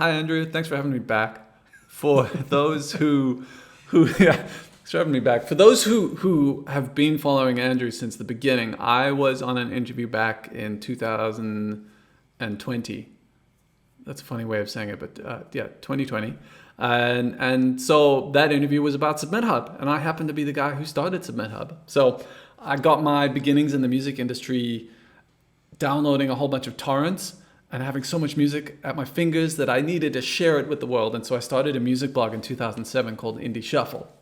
Hi, Andrew. Thanks for having me back. For those yeah, thanks for having me back. For those who have been following Andrew since the beginning, I was on an interview back in 2020. That's a funny way of saying it, but 2020. And so that interview was about SubmitHub, and I happened to be the guy who started SubmitHub. So I got my beginnings in the music industry downloading a whole bunch of torrents and having so much music at my fingers that I needed to share it with the world. And so I started a music blog in 2007 called Indie Shuffle.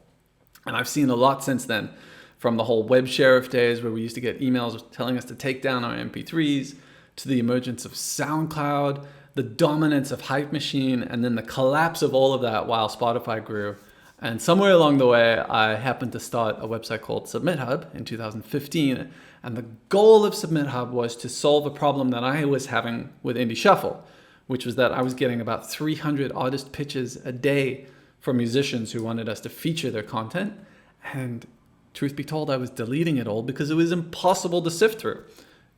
And I've seen a lot since then, from the whole web sheriff days where we used to get emails telling us to take down our MP3s, to the emergence of SoundCloud, the dominance of Hype Machine, and then the collapse of all of that while Spotify grew. And somewhere along the way, I happened to start a website called SubmitHub in 2015. And the goal of SubmitHub was to solve a problem that I was having with Indie Shuffle, which was that I was getting about 300 artist pitches a day from musicians who wanted us to feature their content. And truth be told, I was deleting it all because it was impossible to sift through.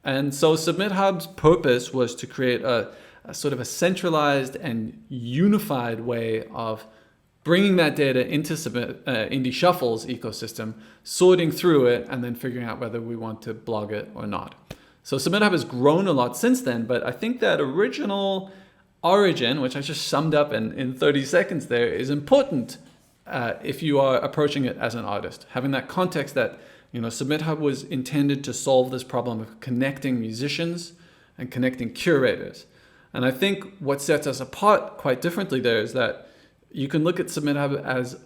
And so SubmitHub's purpose was to create a sort of a centralized and unified way of bringing that data into Indie Shuffle's ecosystem, sorting through it, and then figuring out whether we want to blog it or not. So SubmitHub has grown a lot since then, but I think that original origin, which I just summed up in 30 seconds there, is important if you are approaching it as an artist. Having that context that, SubmitHub was intended to solve this problem of connecting musicians and connecting curators. And I think what sets us apart quite differently there is that you can look at SubmitHub as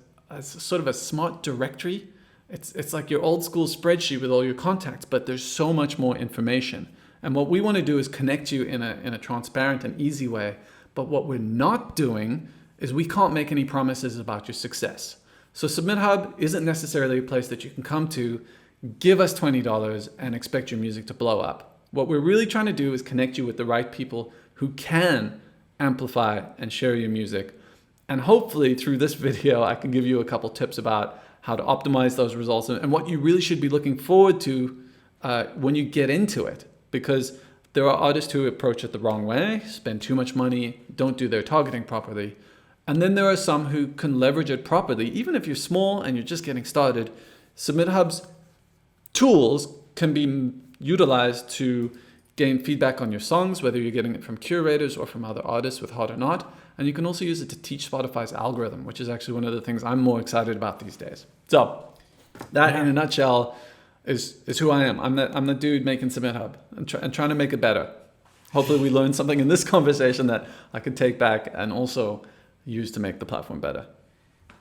sort of a smart directory. It's like your old school spreadsheet with all your contacts, but there's so much more information. And what we want to do is connect you in a transparent and easy way. But what we're not doing is we can't make any promises about your success. So SubmitHub isn't necessarily a place that you can come to, give us $20 and expect your music to blow up. What we're really trying to do is connect you with the right people who can amplify and share your music. And hopefully through this video, I can give you a couple tips about how to optimize those results and what you really should be looking forward to when you get into it. Because there are artists who approach it the wrong way, spend too much money, don't do their targeting properly. And then there are some who can leverage it properly. Even if you're small and you're just getting started, SubmitHub's tools can be utilized to gain feedback on your songs, whether you're getting it from curators or from other artists with Hot or Not. And you can also use it to teach Spotify's algorithm, which is actually one of the things I'm more excited about these days. So that in a nutshell is who I am. I'm the dude making SubmitHub and trying to make it better. Hopefully we learned something in this conversation that I can take back and also use to make the platform better.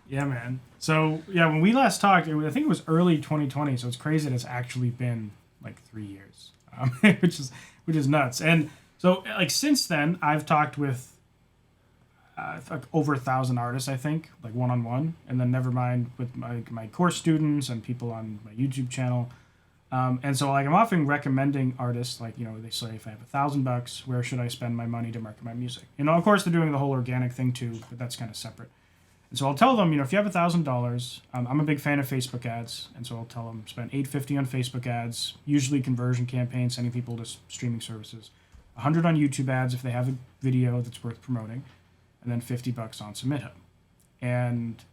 Yeah, man. So when we last talked, I think it was early 2020. So it's crazy that it's actually been like 3 years, which is nuts. And so since then, I've talked with over 1,000 artists, I think, like one-on-one, and then never mind with my course students and people on my YouTube channel. And so I'm often recommending artists, they say, if I have $1,000, where should I spend my money to market my music? Of course they're doing the whole organic thing too, but that's kind of separate. And so I'll tell them, if you have $1,000, I'm a big fan of Facebook ads. And so I'll tell them spend $850 on Facebook ads, usually conversion campaigns, sending people to streaming services, $100 on YouTube ads if they have a video that's worth promoting, and then $50 on SubmitHub. And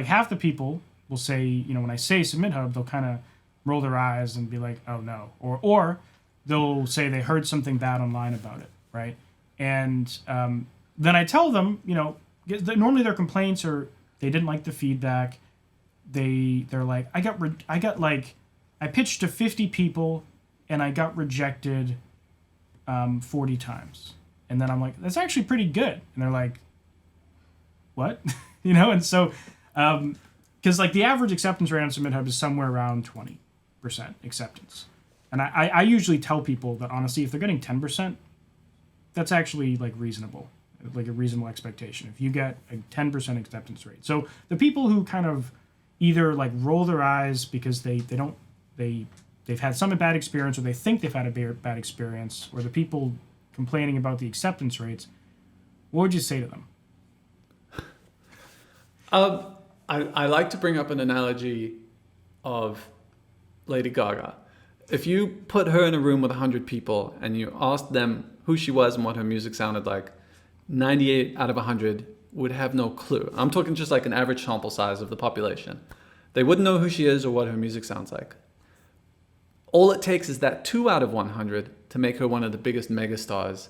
half the people will say, when I say SubmitHub, they'll kind of roll their eyes and be like, oh no. Or they'll say they heard something bad online about it, right? And then I tell them, normally their complaints are they didn't like the feedback. They're like, I pitched to 50 people and I got rejected 40 times. And then I'm like, that's actually pretty good. And they're like, what? And so, because the average acceptance rate on SubmitHub is somewhere around 20% acceptance. And I usually tell people that honestly, if they're getting 10%, that's actually reasonable, like a reasonable expectation. If you get a 10% acceptance rate. So the people who kind of either roll their eyes because they've had some bad experience or they think they've had a bad experience, or the people complaining about the acceptance rates, what would you say to them? I like to bring up an analogy of Lady Gaga. If you put her in a room with 100 people and you asked them who she was and what her music sounded like, 98 out of 100 would have no clue. I'm talking just like an average sample size of the population. They wouldn't know who she is or what her music sounds like. All it takes is that 2 out of 100 to make her one of the biggest megastars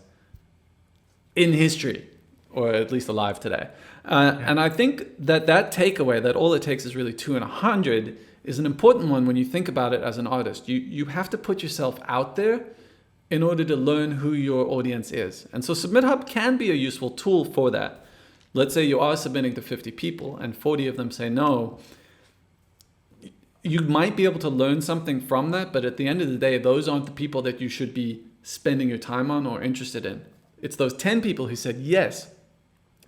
in history, or at least alive today. And I think that takeaway, that all it takes is really 2 in 100, is an important one when you think about it as an artist. You have to put yourself out there in order to learn who your audience is. And so SubmitHub can be a useful tool for that. Let's say you are submitting to 50 people and 40 of them say no. You might be able to learn something from that, but at the end of the day, those aren't the people that you should be spending your time on or interested in. It's those 10 people who said yes,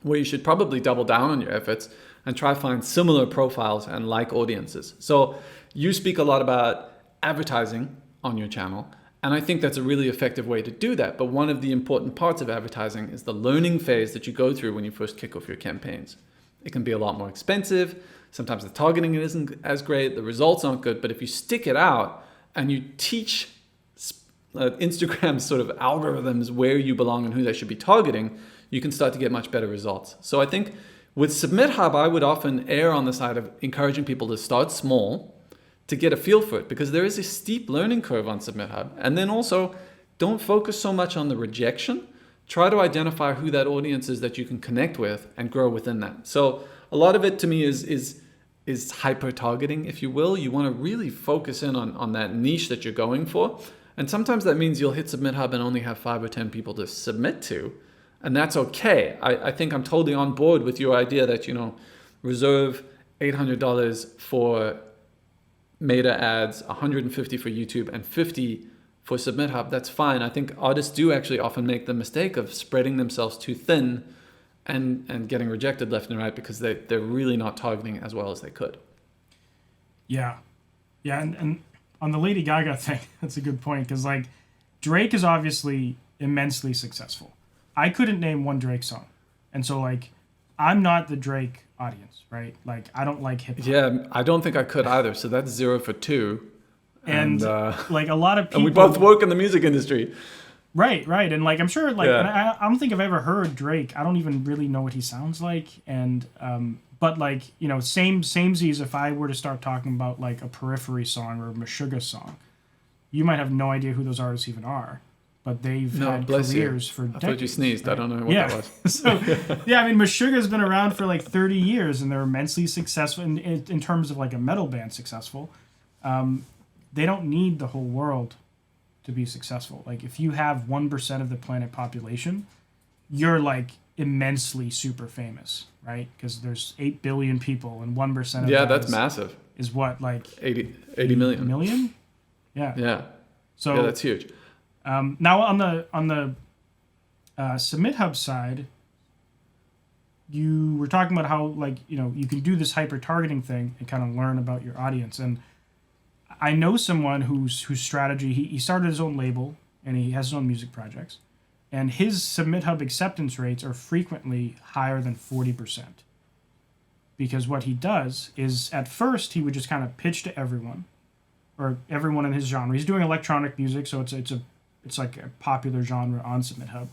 where you should probably double down on your efforts and try to find similar profiles and like audiences. So you speak a lot about advertising on your channel, and I think that's a really effective way to do that. But one of the important parts of advertising is the learning phase that you go through when you first kick off your campaigns. It can be a lot more expensive. Sometimes the targeting isn't as great, the results aren't good, but if you stick it out and you teach Instagram's sort of algorithms where you belong and who they should be targeting, you can start to get much better results. So I think with SubmitHub, I would often err on the side of encouraging people to start small to get a feel for it, because there is a steep learning curve on SubmitHub. And then also, don't focus so much on the rejection. Try to identify who that audience is that you can connect with and grow within that. So a lot of it to me is hyper targeting, if you will. You want to really focus in on that niche that you're going for. And sometimes that means you'll hit SubmitHub and only have 5 or 10 people to submit to. And that's okay. I think I'm totally on board with your idea that, reserve $800 for Meta ads, $150 for YouTube, and $50 for SubmitHub. That's fine. I think artists do actually often make the mistake of spreading themselves too thin and getting rejected left and right because they're really not targeting as well as they could. Yeah. Yeah, and on the Lady Gaga thing, that's a good point, because Drake is obviously immensely successful. I couldn't name one Drake song. And so I'm not the Drake audience, right? I don't like hip hop. Yeah, I don't think I could either. So that's 0 for 2. And a lot of people, and we both work in the music industry. Right. And I'm sure and I don't think I've ever heard Drake. I don't even really know what he sounds like. And but samesies, if I were to start talking about a Periphery song or a Meshuggah song, you might have no idea who those artists even are. But they've had careers for decades. I thought you sneezed. Right? I don't know what that was. So, Meshuggah's been around for 30 years, and they're immensely successful in terms of a metal band successful. They don't need the whole world to be successful. If you have 1% of the planet population, you're immensely super famous, right? Because there's 8 billion people, and 1% of that's massive. Is what 80 million. Million? Yeah. So that's huge. Now on the SubmitHub side, you were talking about how you can do this hyper targeting thing and kind of learn about your audience. And I know someone whose strategy, he started his own label and he has his own music projects, and his SubmitHub acceptance rates are frequently higher than 40%. Because what he does is, at first he would just kind of pitch to everyone, or everyone in his genre. He's doing electronic music, so it's like a popular genre on SubmitHub.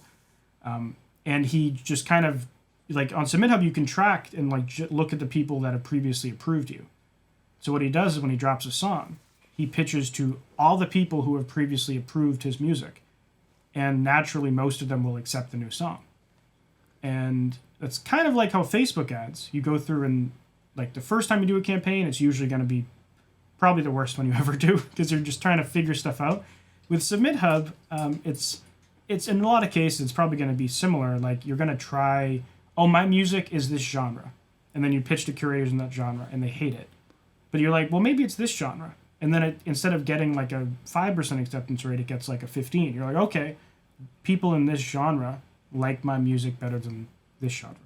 And he just kind of, on SubmitHub, you can track and look at the people that have previously approved you. So what he does is when he drops a song, he pitches to all the people who have previously approved his music. And naturally, most of them will accept the new song. And it's kind of like how Facebook ads, you go through and the first time you do a campaign, it's usually going to be probably the worst one you ever do, because you're just trying to figure stuff out. With SubmitHub, it's in a lot of cases, it's probably going to be similar. You're going to try, my music is this genre. And then you pitch to curators in that genre, and they hate it. But you're well, maybe it's this genre. And then instead of getting a 5% acceptance rate, it gets a 15. You're okay, people in this genre like my music better than this genre.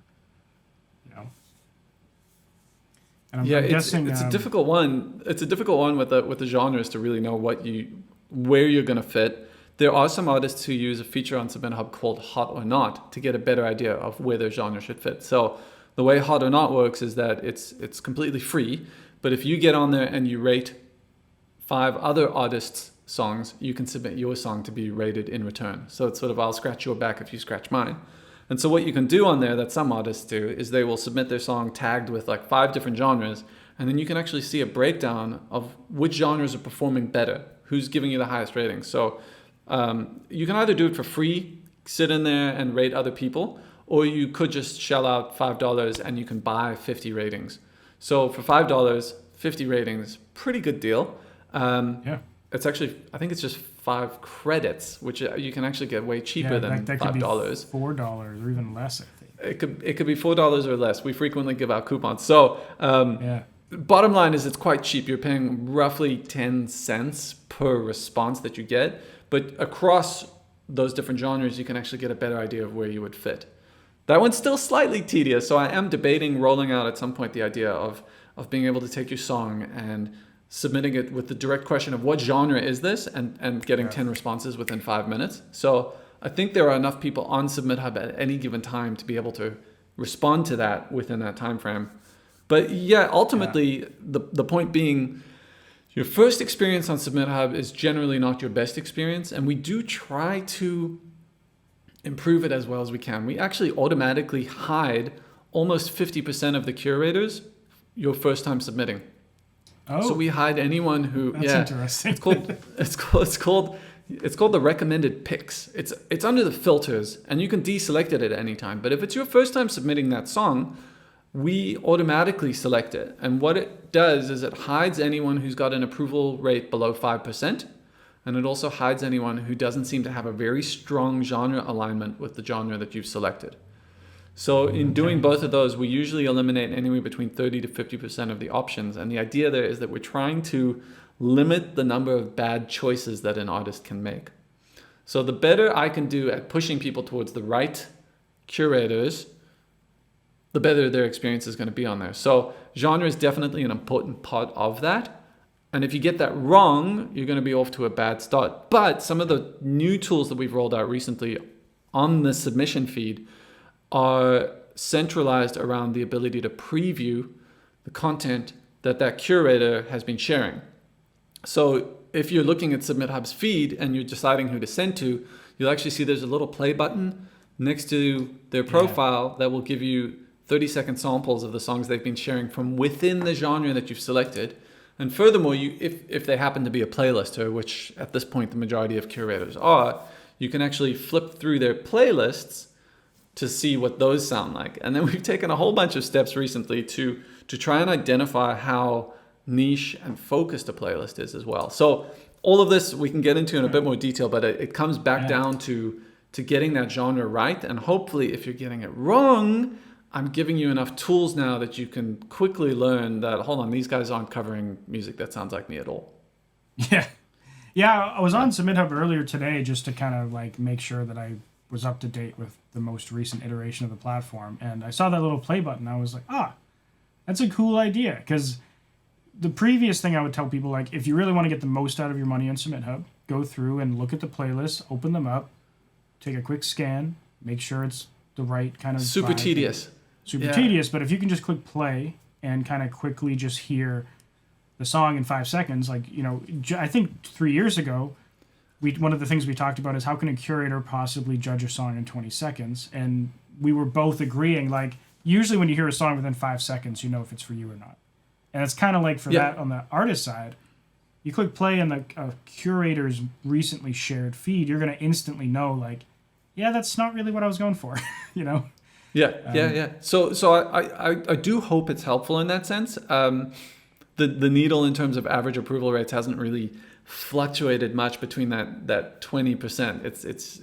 And I'm guessing it's a difficult one. It's a difficult one with the genres to really know where you're going to fit. There are some artists who use a feature on SubmitHub called Hot or Not to get a better idea of where their genre should fit. So the way Hot or Not works is that it's completely free, but if you get on there and you rate 5 other artists' songs, you can submit your song to be rated in return. So it's sort of, I'll scratch your back if you scratch mine. And so what you can do on there that some artists do is they will submit their song tagged with like 5 different genres, and then you can actually see a breakdown of which genres are performing better, who's giving you the highest ratings. So you can either do it for free, sit in there and rate other people, or you could just shell out $5 and you can buy 50 ratings. So for $5, 50 ratings, pretty good deal. Yeah. It's actually, I think it's just 5 credits, which you can actually get way cheaper than that $5. could be $4 or even less, I think. It could be $4 or less. We frequently give out coupons. So bottom line is it's quite cheap. You're paying roughly 10 cents per response that you get. But across those different genres, you can actually get a better idea of where you would fit. That one's still slightly tedious. So I am debating rolling out at some point the idea of being able to take your song and submitting it with the direct question of what genre is this, and getting 10 responses within 5 minutes. So I think there are enough people on SubmitHub at any given time to be able to respond to that within that time frame. But yeah, ultimately, the point being, your first experience on SubmitHub is generally not your best experience, and we do try to improve it as well as we can. We actually automatically hide almost 50% of the curators your first time submitting. Oh, so we hide anyone who. That's interesting. It's called the recommended picks. It's under the filters, and you can deselect it at any time. But if it's your first time submitting that song, we automatically select it. And what it does is it hides anyone who's got an approval rate below 5%, and it also hides anyone who doesn't seem to have a very strong genre alignment with the genre that you've selected. So in doing both of those, we usually eliminate anywhere between 30 to 50% of the options. And the idea there is that we're trying to limit the number of bad choices that an artist can make. So the better I can do at pushing people towards the right curators, the better their experience is going to be on there. So genre is definitely an important part of that. And if you get that wrong, you're going to be off to a bad start. But some of the new tools that we've rolled out recently on the submission feed are centralized around the ability to preview the content that curator has been sharing. So if you're looking at SubmitHub's feed and you're deciding who to send to, you'll actually see there's a little play button next to their profile that will give you 30-second samples of the songs they've been sharing from within the genre that you've selected. And furthermore, if they happen to be a playlister, which at this point the majority of curators are, you can actually flip through their playlists to see what those sound like. And then we've taken a whole bunch of steps recently to try and identify how niche and focused a playlist is as well. So all of this we can get into in a bit more detail, but it comes back down to getting that genre right. And hopefully if you're getting it wrong, I'm giving you enough tools now that you can quickly learn that, hold on, these guys aren't covering music that sounds like me at all. Yeah. Yeah, I was on SubmitHub earlier today just to kind of like make sure that I was up to date with the most recent iteration of the platform. And I saw that little play button. I was like, that's a cool idea. Because the previous thing I would tell people, like, if you really want to get the most out of your money on SubmitHub, go through and look at the playlists, open them up, take a quick scan, make sure it's the right kind of super tedious. Super tedious, but if you can just click play and kind of quickly just hear the song in 5 seconds, like, you know, I think 3 years ago, one of the things we talked about is how can a curator possibly judge a song in 20 seconds? And we were both agreeing, like, usually when you hear a song within 5 seconds, you know if it's for you or not. And it's kind of like for that on the artist side, you click play in the curator's recently shared feed, you're going to instantly know, like, yeah, that's not really what I was going for, you know? Yeah. So I do hope it's helpful in that sense. The needle in terms of average approval rates hasn't really fluctuated much between that 20%. It's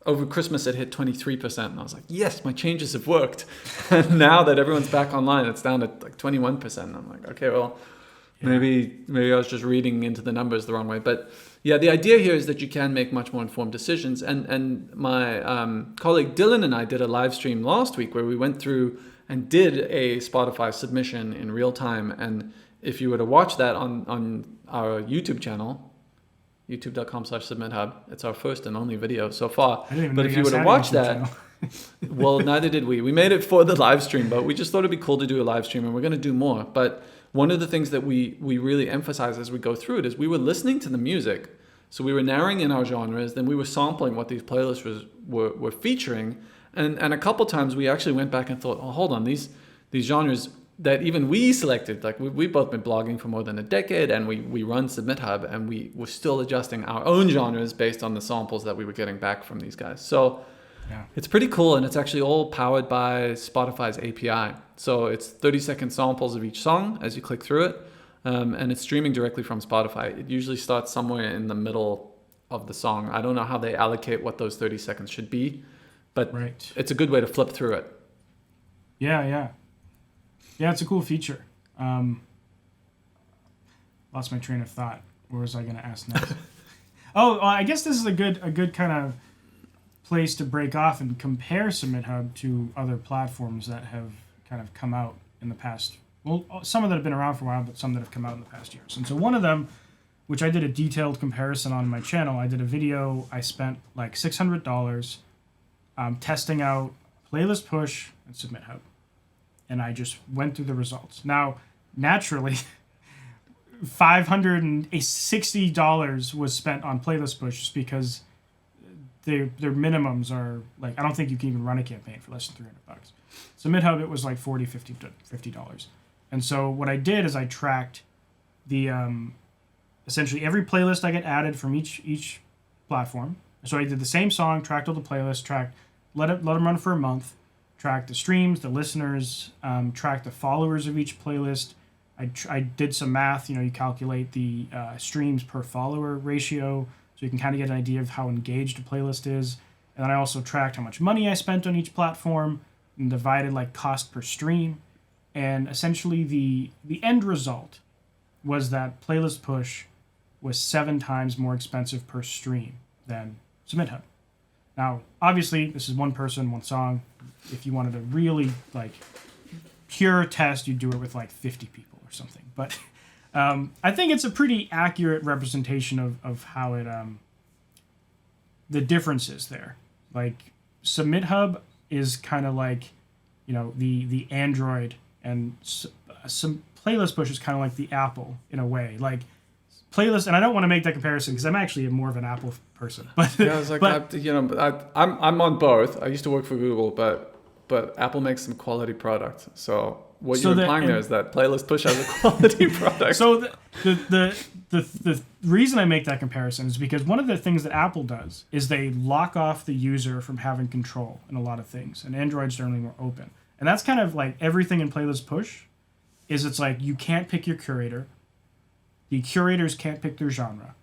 over Christmas it hit 23%, and I was like, yes, my changes have worked. And now that everyone's back online, it's down to like 21%. And I'm like, okay, well, maybe I was just reading into the numbers the wrong way. But yeah, the idea here is that you can make much more informed decisions. And my colleague Dylan and I did a live stream last week where we went through and did a Spotify submission in real time. And if you were to watch that on our YouTube channel, youtube.com/SubmitHub, it's our first and only video so far. But if you were to watch that, well, neither did we. We made it for the live stream, but we just thought it'd be cool to do a live stream, and we're going to do more. But one of the things that we really emphasize as we go through it is we were listening to the music. So we were narrowing in our genres, then we were sampling what these playlists were featuring, And a couple times we actually went back and thought, oh, hold on, these genres that even we selected, like we've both been blogging for more than a decade, and we run SubmitHub, and we were still adjusting our own genres based on the samples that we were getting back from these guys. So it's pretty cool, and it's actually all powered by Spotify's API. So it's 30-second samples of each song as you click through it, and it's streaming directly from Spotify. It usually starts somewhere in the middle of the song. I don't know how they allocate what those 30 seconds should be, but it's a good way to flip through it. Yeah, it's a cool feature. Lost my train of thought. What was I going to ask next? I guess this is a good kind of place to break off and compare SubmitHub to other platforms that have kind of come out in the past. Well, some of that have been around for a while, but some that have come out in the past years. And so one of them, which I did a detailed comparison on my channel, I did a video. I spent like $600 testing out Playlist Push and SubmitHub. And I just went through the results. Now, naturally, $560 was spent on Playlist Push just because their minimums are like, I don't think you can even run a campaign for less than $300. SubmitHub, it was like $40, $50. And so what I did is I tracked the essentially every playlist I get added from each platform. So I did the same song, tracked all the playlists, let them run for a month, tracked the streams, the listeners, tracked the followers of each playlist. I did some math. You calculate the streams per follower ratio, so you can kind of get an idea of how engaged a playlist is. And then I also tracked how much money I spent on each platform and divided like cost per stream. And essentially the end result was that Playlist Push was 7 times more expensive per stream than SubmitHub. Now, obviously, this is one person, one song. If you wanted to really like pure test, you'd do it with like 50 people or something. But I think it's a pretty accurate representation of how it the differences there. Like SubmitHub is kind of like the Android, and some Playlist Push is kind of like the Apple in a way. Like playlist, and I don't want to make that comparison because I'm actually more of an Apple person. But yeah, I was like, I'm on both. I used to work for Google, but Apple makes some quality products. So what you're implying there is that Playlist Push has a quality product. So the reason I make that comparison is because one of the things that Apple does is they lock off the user from having control in a lot of things, and Android's generally more open. And that's kind of like everything in Playlist Push is it's like you can't pick your curator. The curators can't pick their genre.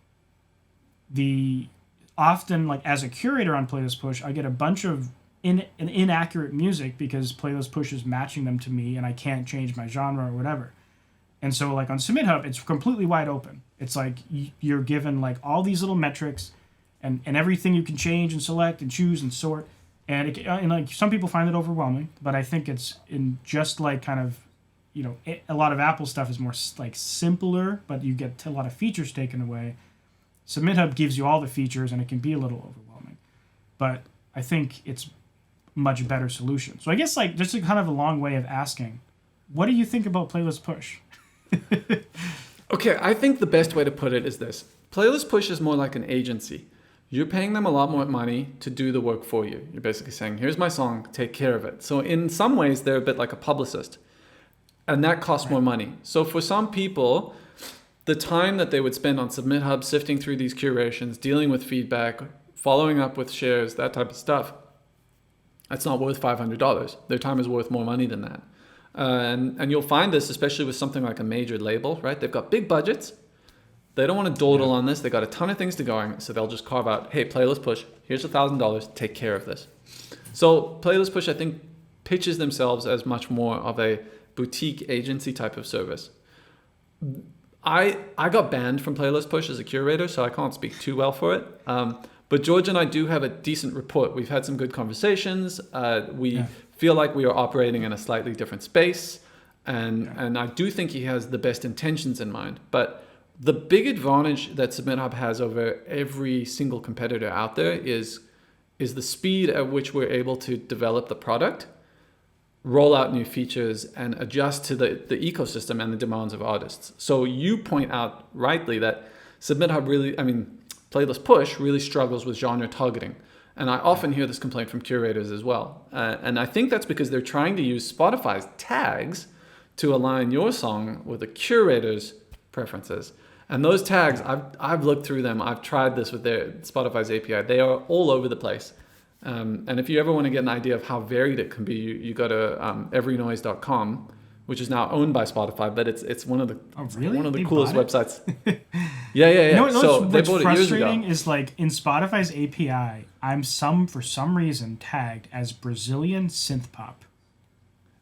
Often, like as a curator on Playlist Push, I get a bunch of inaccurate music because Playlist Push is matching them to me and I can't change my genre or whatever. And so like on SubmitHub, it's completely wide open. It's like you're given like all these little metrics and everything you can change and select and choose and sort. And like some people find it overwhelming, but I think it's in just like kind of, a lot of Apple stuff is more like simpler, but you get a lot of features taken away. SubmitHub gives you all the features and it can be a little overwhelming, but I think it's much better solution. So I guess like just a kind of a long way of asking, what do you think about Playlist Push? Okay, I think the best way to put it is this. Playlist Push is more like an agency. You're paying them a lot more money to do the work for you. You're basically saying, here's my song, take care of it. So in some ways, they're a bit like a publicist. And that costs more money. So for some people, the time that they would spend on SubmitHub, sifting through these curations, dealing with feedback, following up with shares, that type of stuff, that's not worth $500. Their time is worth more money than that. And you'll find this, especially with something like a major label, right? They've got big budgets. They don't want to dawdle on this. They got a ton of things to going, so they'll just carve out, hey, Playlist Push, here's $1,000, take care of this. So Playlist Push, I think, pitches themselves as much more of a boutique agency type of service. I got banned from Playlist Push as a curator, so I can't speak too well for it. But George and I do have a decent rapport. We've had some good conversations. We feel like we are operating in a slightly different space, and I do think he has the best intentions in mind. But the big advantage that SubmitHub has over every single competitor out there is the speed at which we're able to develop the product, roll out new features, and adjust to the ecosystem and the demands of artists. So you point out rightly that SubmitHub Playlist Push really struggles with genre targeting. And I often hear this complaint from curators as well. And I think that's because they're trying to use Spotify's tags to align your song with the curator's preferences. And those tags, I've looked through them. I've tried this with their Spotify's API. They are all over the place. And if you ever want to get an idea of how varied it can be, you go to everynoise.com, which is now owned by Spotify, but it's one of the one of the coolest websites. Yeah. You know what, so what's they bought it years ago. frustrating is like in Spotify's API, I'm for some reason tagged as Brazilian synth pop.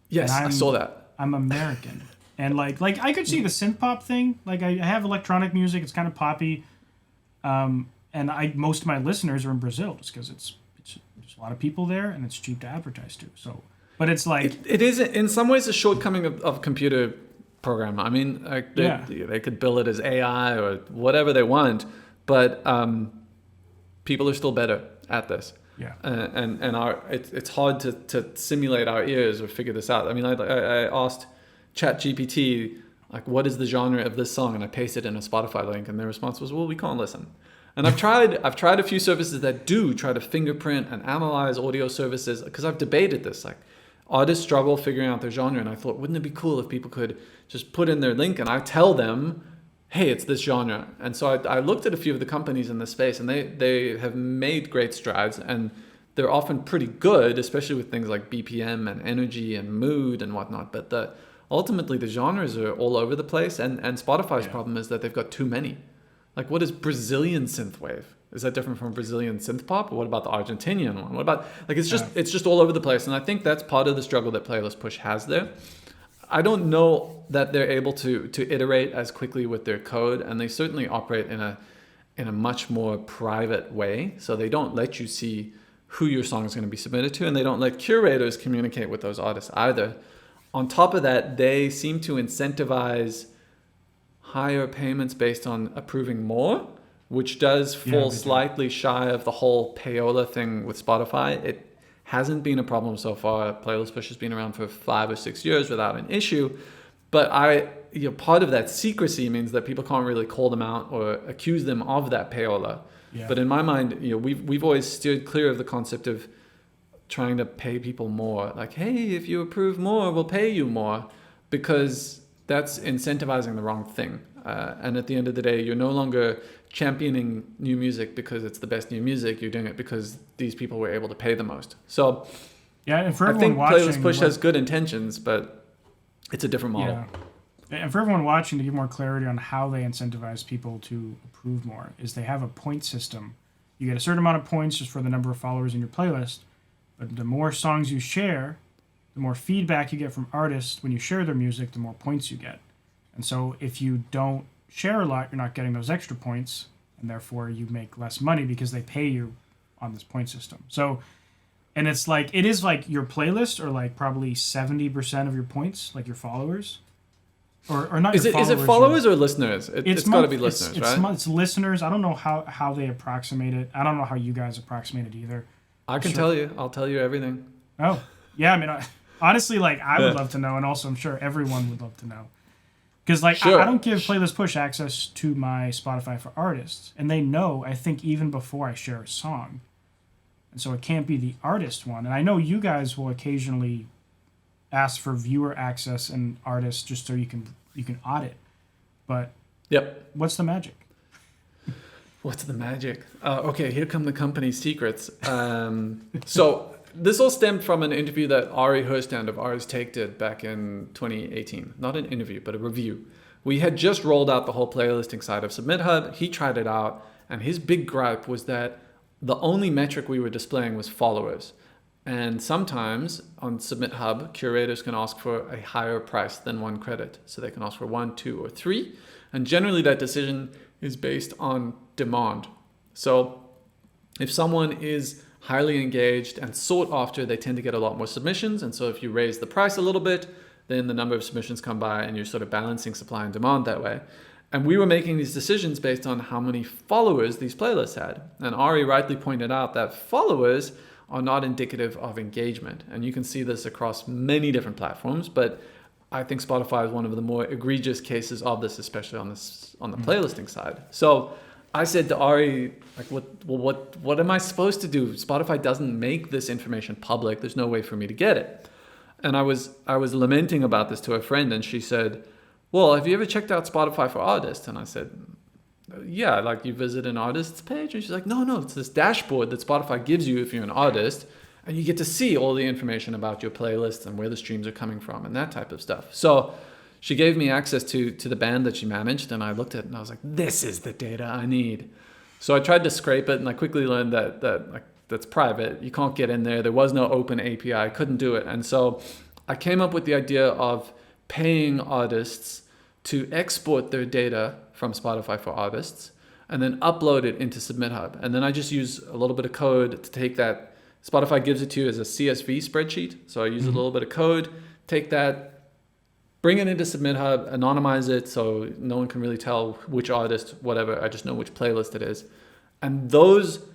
Yes, I saw that. I'm American, and like I could see the synth pop thing. Like I have electronic music; it's kind of poppy, and most of my listeners are in Brazil just because there's a lot of people there and it's cheap to advertise to. So, but it's like it is in some ways a shortcoming of computer program. I mean, they could bill it as AI or whatever they want, but people are still better at this. Yeah. And it's hard to simulate our ears or figure this out. I mean, I asked ChatGPT, like, what is the genre of this song? And I pasted in a Spotify link, and their response was, well, we can't listen. And I've tried a few services that do try to fingerprint and analyze audio services, because I've debated this. Like, artists struggle figuring out their genre, and I thought, wouldn't it be cool if people could just put in their link and I tell them, hey, it's this genre. And so I looked at a few of the companies in this space, and they have made great strides, and they're often pretty good, especially with things like BPM and energy and mood and whatnot. But ultimately, the genres are all over the place, and Spotify's problem is that they've got too many. Like, what is Brazilian synthwave? Is that different from Brazilian synth pop? Or what about the Argentinian one? What about, like, it's just all over the place. And I think that's part of the struggle that Playlist Push has there. I don't know that they're able to iterate as quickly with their code, and they certainly operate in a much more private way. So they don't let you see who your song is going to be submitted to, and they don't let curators communicate with those artists either. On top of that, they seem to incentivize higher payments based on approving more, which does fall slightly shy of the whole payola thing with Spotify. It hasn't been a problem so far. Playlist Push has been around for 5 or 6 years without an issue. But part of that secrecy means that people can't really call them out or accuse them of that payola. Yeah. But in my mind, we've always steered clear of the concept of trying to pay people more. Like, hey, if you approve more, we'll pay you more, because that's incentivizing the wrong thing. And at the end of the day, you're no longer championing new music because it's the best new music. You're doing it because these people were able to pay the most. So yeah, and for I everyone think watching, Playlist Push has good intentions, but it's a different model. Yeah. And for everyone watching, to give more clarity on how they incentivize people to approve more, is they have a point system. You get a certain amount of points just for the number of followers in your playlist, but the more songs you share, the more feedback you get from artists when you share their music, the more points you get. And so if you don't share a lot, you're not getting those extra points, and therefore you make less money because they pay you on this point system. So, and it is like your playlist, or like probably 70% of your points, like your followers, or not. Is it followers or listeners? It's got to be listeners, right? It's listeners. I don't know how they approximate it. I don't know how you guys approximate it either. I can tell you. I'll tell you everything. Oh, yeah. I mean, honestly, like, I would love to know, and also I'm sure everyone would love to know. Because, like, I don't give Playlist Push access to my Spotify for Artists. And they know, I think, even before I share a song. And so it can't be the artist one. And I know you guys will occasionally ask for viewer access and artists just so you can audit. But what's the magic? What's the magic? Okay, here come the company secrets. So this all stemmed from an interview that Ari Herstand of Ars Take did back in 2018. Not an interview, but a review. We had just rolled out the whole playlisting side of SubmitHub. He tried it out, and his big gripe was that the only metric we were displaying was followers. And sometimes on SubmitHub, curators can ask for a higher price than 1 credit. So they can ask for 1, 2, or 3. And generally that decision is based on demand. So if someone is highly engaged and sought after, they tend to get a lot more submissions. And so if you raise the price a little bit, then the number of submissions come by, and you're sort of balancing supply and demand that way. And we were making these decisions based on how many followers these playlists had. And Ari rightly pointed out that followers are not indicative of engagement. And you can see this across many different platforms, but I think Spotify is one of the more egregious cases of this, especially on the playlisting side. So I said to Ari, like, what am I supposed to do? Spotify doesn't make this information public. There's no way for me to get it. And I was lamenting about this to a friend, and she said, well, have you ever checked out Spotify for artists? And I said, yeah, like you visit an artist's page? And she's like, no, it's this dashboard that Spotify gives you if you're an artist, and you get to see all the information about your playlists and where the streams are coming from and that type of stuff. So she gave me access to the band that she managed, and I looked at it and I was like, this is the data I need. So I tried to scrape it, and I quickly learned that that's private. You can't get in there. There was no open API. I couldn't do it. And so I came up with the idea of paying artists to export their data from Spotify for artists and then upload it into SubmitHub. And then I just use a little bit of code to take that. Spotify gives it to you as a CSV spreadsheet. So I use a little bit of code, take that, bring it into SubmitHub, anonymize it so no one can really tell which artist, whatever. I just know which playlist it is. And those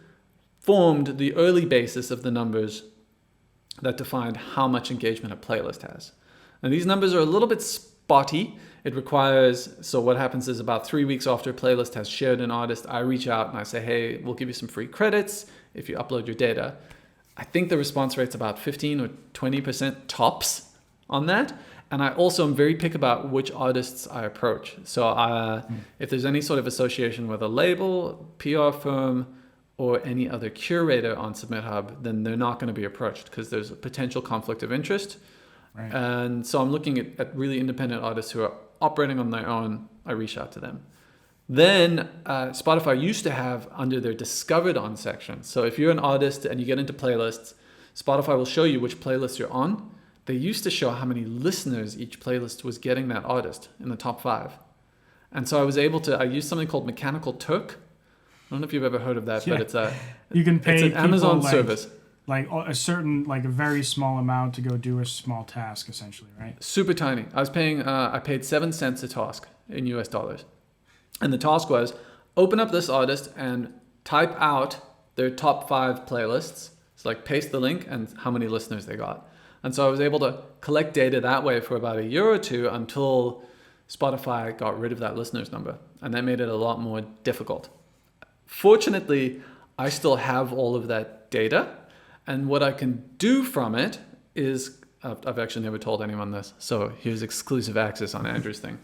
formed the early basis of the numbers that defined how much engagement a playlist has. And these numbers are a little bit spotty. It requires, so what happens is about 3 weeks after a playlist has shared an artist, I reach out and I say, hey, we'll give you some free credits if you upload your data. I think the response rate's about 15 or 20% tops on that. And I also am very picky about which artists I approach. So if there's any sort of association with a label, PR firm, or any other curator on SubmitHub, then they're not going to be approached because there's a potential conflict of interest. Right. And so I'm looking at really independent artists who are operating on their own. I reach out to them. Then Spotify used to have under their discovered on section. So if you're an artist and you get into playlists, Spotify will show you which playlist you're on. They used to show how many listeners each playlist was getting that artist in the top 5. And so I used something called Mechanical Turk. I don't know if you've ever heard of that, but you can pay it's an Amazon like, service. Like a certain, like a very small amount to go do a small task, essentially, right? Super tiny. I paid 7 cents a task in US dollars. And the task was open up this artist and type out their top 5 playlists. So like paste the link and how many listeners they got. And so I was able to collect data that way for about a year or two until Spotify got rid of that listeners number. And that made it a lot more difficult. Fortunately, I still have all of that data. And what I can do from it is, I've actually never told anyone this, so here's exclusive access on Andrew's thing.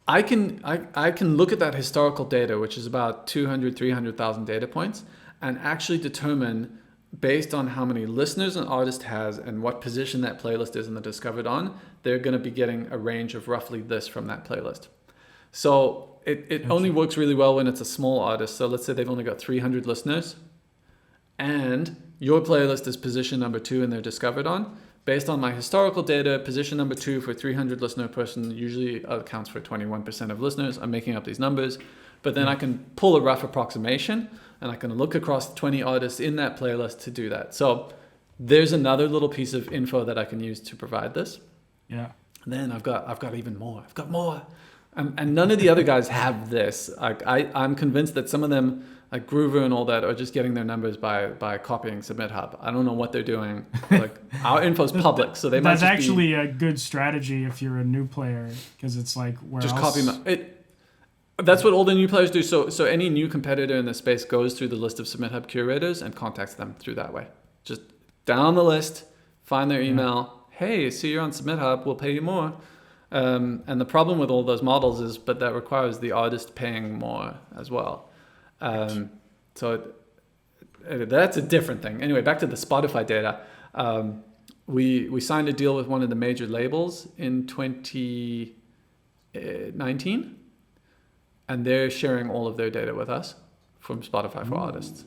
I can look at that historical data, which is about 200, 300,000 data points, and actually determine, based on how many listeners an artist has and what position that playlist is in the discovered on, they're going to be getting a range of roughly this from that playlist. So it only works really well when it's a small artist. So let's say they've only got 300 listeners and your playlist is position number 2 in their discovered on. Based on my historical data, position number 2 for 300 listener person usually accounts for 21% of listeners. I'm making up these numbers, but then I can pull a rough approximation and I can look across 20 artists in that playlist to do that. So there's another little piece of info that I can use to provide this. Yeah. And then I've got even more. I've got more. And none of the other guys have this. I'm convinced that some of them, like Groover and all that, are just getting their numbers by copying SubmitHub. I don't know what they're doing. Like our info's public, so they might. That's actually a good strategy if you're a new player, because it's like where just else? copy it. That's what all the new players do. So any new competitor in the space goes through the list of SubmitHub curators and contacts them through that way. Just down the list, find their email. Hey, see you're on SubmitHub. We'll pay you more. And the problem with all those models is, but that requires the artist paying more as well. So that's a different thing. Anyway, back to the Spotify data. We signed a deal with one of the major labels in 2019, and they're sharing all of their data with us from Spotify for artists.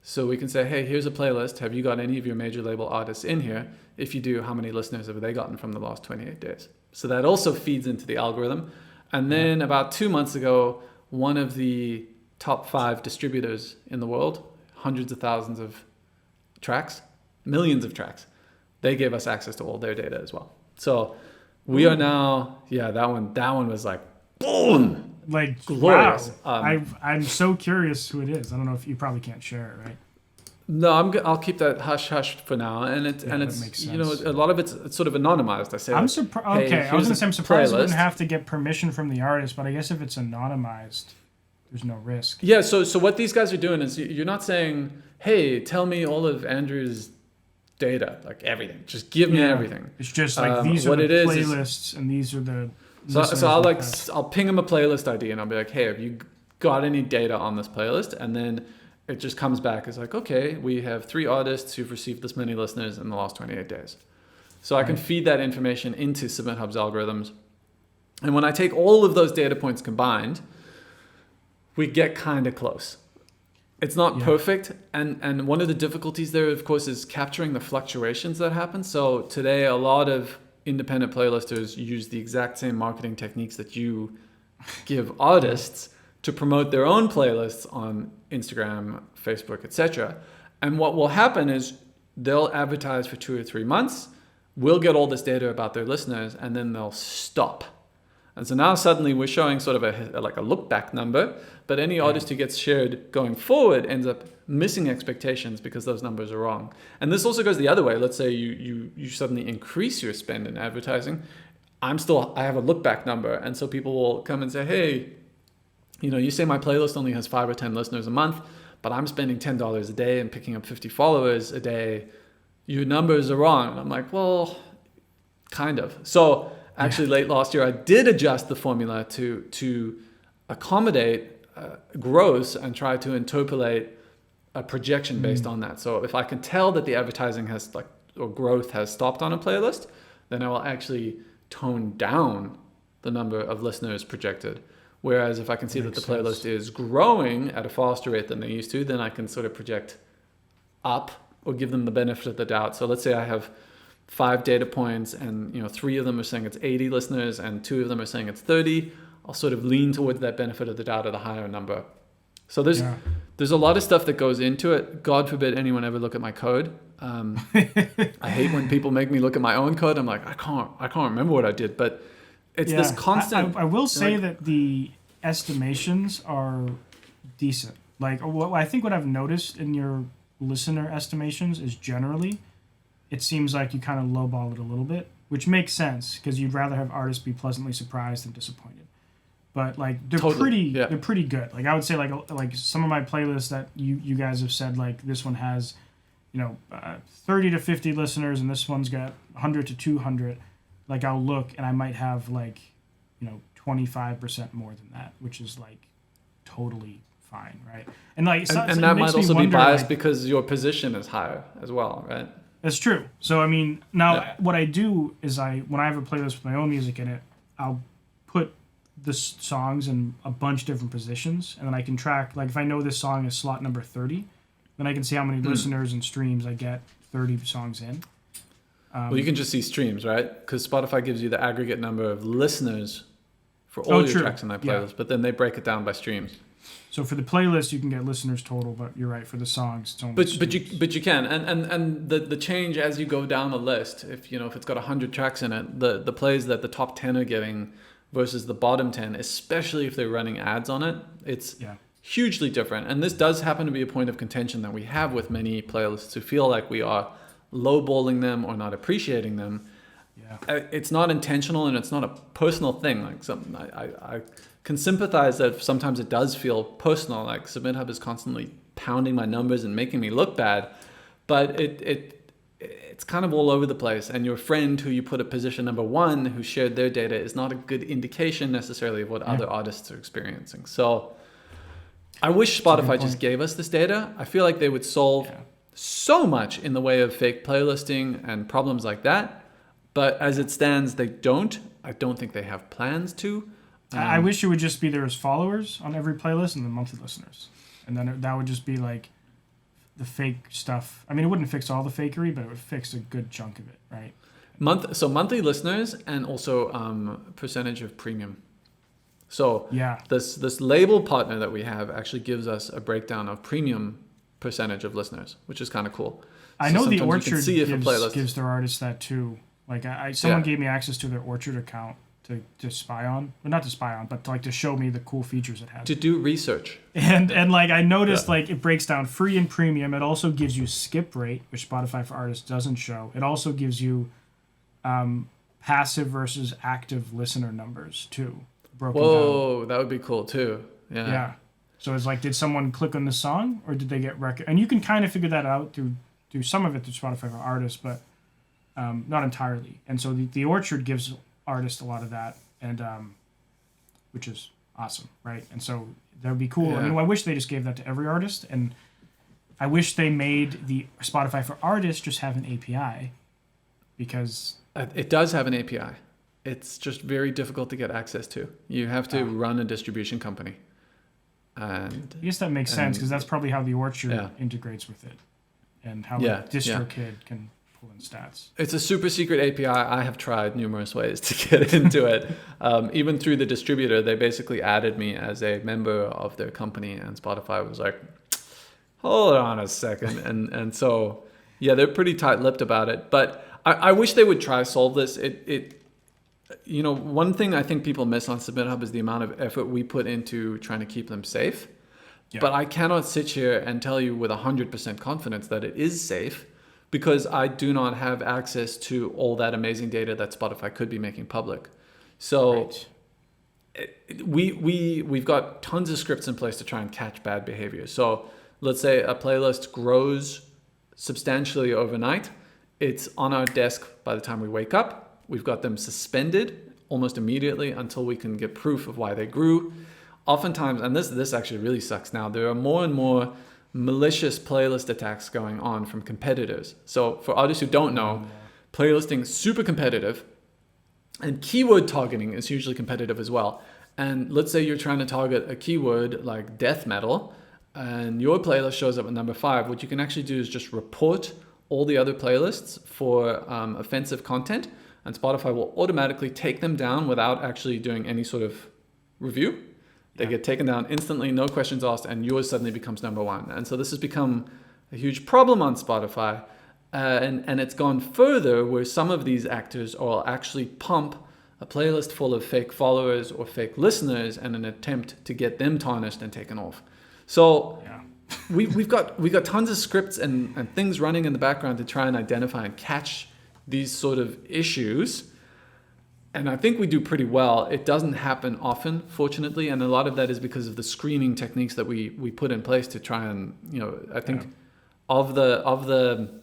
So we can say, hey, here's a playlist. Have you got any of your major label artists in here? If you do, how many listeners have they gotten from the last 28 days? So that also feeds into the algorithm. And then about 2 months ago, one of the top 5 distributors in the world, hundreds of thousands of tracks, millions of tracks, they gave us access to all their data as well. So we are now, that one was like, boom! Like, glorious. Wow. I'm so curious who it is. I don't know if you probably can't share it, right? No, I'll keep that hush for now, and it's you know, a lot of it's sort of anonymized. I say I'm surprised. Hey, Okay, I was gonna say I'm surprised playlist. you wouldn't have to get permission from the artist, but I guess if it's anonymized, there's no risk. Yeah. So what these guys are doing is you're not saying, hey, tell me all of Andrew's data, like everything. Just give me everything. It's just like these are the playlists and these are the. So I'll ping him a playlist ID and I'll be like, hey, have you got any data on this playlist? And then it just comes back as like, okay, we have 3 artists who've received this many listeners in the last 28 days. So I can feed that information into SubmitHub's algorithms. And when I take all of those data points combined, we get kind of close. It's not perfect. And one of the difficulties there, of course, is capturing the fluctuations that happen. So today, a lot of independent playlisters use the exact same marketing techniques that you give artists to promote their own playlists on Instagram, Facebook, etc. And what will happen is they'll advertise for 2 or 3 months. We'll get all this data about their listeners, and then they'll stop. And so now suddenly we're showing sort of a look back number, but any artist who gets shared going forward ends up missing expectations because those numbers are wrong. And this also goes the other way. Let's say you suddenly increase your spend in advertising. I have a look back number, and so people will come and say, hey, you say my playlist only has 5 or 10 listeners a month, but I'm spending $10 a day and picking up 50 followers a day. Your numbers are wrong. And I'm like, well, kind of. So actually late last year, I did adjust the formula to accommodate growth and try to interpolate a projection based on that. So if I can tell that the advertising or growth has stopped on a playlist, then I will actually tone down the number of listeners projected. Whereas if I can see that the playlist is growing at a faster rate than they used to, then I can sort of project up or give them the benefit of the doubt. So let's say I have 5 data points and 3 of them are saying it's 80 listeners and 2 of them are saying it's 30. I'll sort of lean towards that benefit of the doubt of the higher number. So there's a lot of stuff that goes into it. God forbid anyone ever look at my code. I hate when people make me look at my own code. I'm like, I can't remember what I did, but it's this constant. I will say that the estimations are decent. Like I think what I've noticed in your listener estimations is generally, it seems like you kind of lowball it a little bit, which makes sense because you'd rather have artists be pleasantly surprised than disappointed. But like they're pretty good. Like I would say like some of my playlists that you guys have said, like this one has 30 to 50 listeners and this one's got 100 to 200. Like I'll look and I might have 25% more than that, which is like totally fine, right? And like and that might also be biased because your position is higher as well, right? That's true. So I mean, now what I do is when I have a playlist with my own music in it, I'll put the songs in a bunch of different positions, and then I can track. Like if I know this song is slot number 30, then I can see how many listeners and streams I get 30 songs in. Well, you can just see streams, right? Because Spotify gives you the aggregate number of listeners for all your tracks in that playlist, but then they break it down by streams. So for the playlist, you can get listeners total, but you're right, for the songs, it's only but you can, and the change as you go down the list, if it's got 100 tracks in it, the plays that the top 10 are getting versus the bottom 10, especially if they're running ads on it, it's hugely different. And this does happen to be a point of contention that we have with many playlists who feel like we are lowballing them or not appreciating them. It's not intentional and it's not a personal thing. Like I can sympathize that sometimes it does feel personal. Like SubmitHub is constantly pounding my numbers and making me look bad, but it's kind of all over the place. And your friend who you put at position number 1 who shared their data is not a good indication necessarily of what other artists are experiencing. So I wish Spotify just gave us this data. I feel like they would solve so much in the way of fake playlisting and problems like that. But as it stands, they don't. I don't think they have plans to. I wish it would just be there as followers on every playlist and then monthly listeners. And then that would just be like the fake stuff. I mean, it wouldn't fix all the fakery, but it would fix a good chunk of it, right? Monthly listeners and also percentage of premium. So this label partner that we have actually gives us a breakdown of premium percentage of listeners, which is kind of cool. I know the Orchard gives their artists that too. Like someone gave me access to their Orchard account to spy on, well, not to spy on, but to show me the cool features it has. To do research. And like I noticed it breaks down free and premium. It also gives you skip rate, which Spotify for Artists doesn't show. It also gives you passive versus active listener numbers too. Broken down. That would be cool too. Yeah. So it's like, did someone click on the song, or did they get and you can kind of figure that out through some of it through Spotify for Artists, but not entirely. And so the Orchard gives artists a lot of that, and which is awesome, right? And so that would be cool. Yeah. I mean, I wish they just gave that to every artist, and I wish they made the Spotify for Artists just have an API, because it does have an API. It's just very difficult to get access to. You have to run a distribution company. And I guess that makes sense, because that's probably how the Orchard Yeah. integrates with it, and how Yeah, a DistroKid can pull in stats. It's a super secret API. I have tried numerous ways to get into it. Even through the distributor, they basically added me as a member of their company, and Spotify was like, hold on a second. And so, yeah, they're pretty tight-lipped about it. But I wish they would try solve this. One thing I think people miss on SubmitHub is the amount of effort we put into trying to keep them safe. Yeah. But I cannot sit here and tell you with 100% confidence that it is safe, because I do not have access to all that amazing data that Spotify could be making public. So we've got tons of scripts in place to try and catch bad behavior. So let's say a playlist grows substantially overnight. It's on our desk by the time we wake up. We've got them suspended almost immediately until we can get proof of why they grew. Oftentimes, and this actually really sucks now, there are more and more malicious playlist attacks going on from competitors. So for artists who don't know, playlisting is super competitive, and keyword targeting is hugely competitive as well. And let's say you're trying to target a keyword like death metal, and your playlist shows up at number 5. What you can actually do is just report all the other playlists for offensive content, and Spotify will automatically take them down without actually doing any sort of review. They get taken down instantly, no questions asked, and yours suddenly becomes number 1. And so this has become a huge problem on Spotify. And it's gone further, where some of these actors will actually pump a playlist full of fake followers or fake listeners in an attempt to get them tarnished and taken off. So we've got tons of scripts and things running in the background to try and identify and catch these sort of issues. And I think we do pretty well. It doesn't happen often, fortunately, and a lot of that is because of the screening techniques that we put in place to try and, I think of the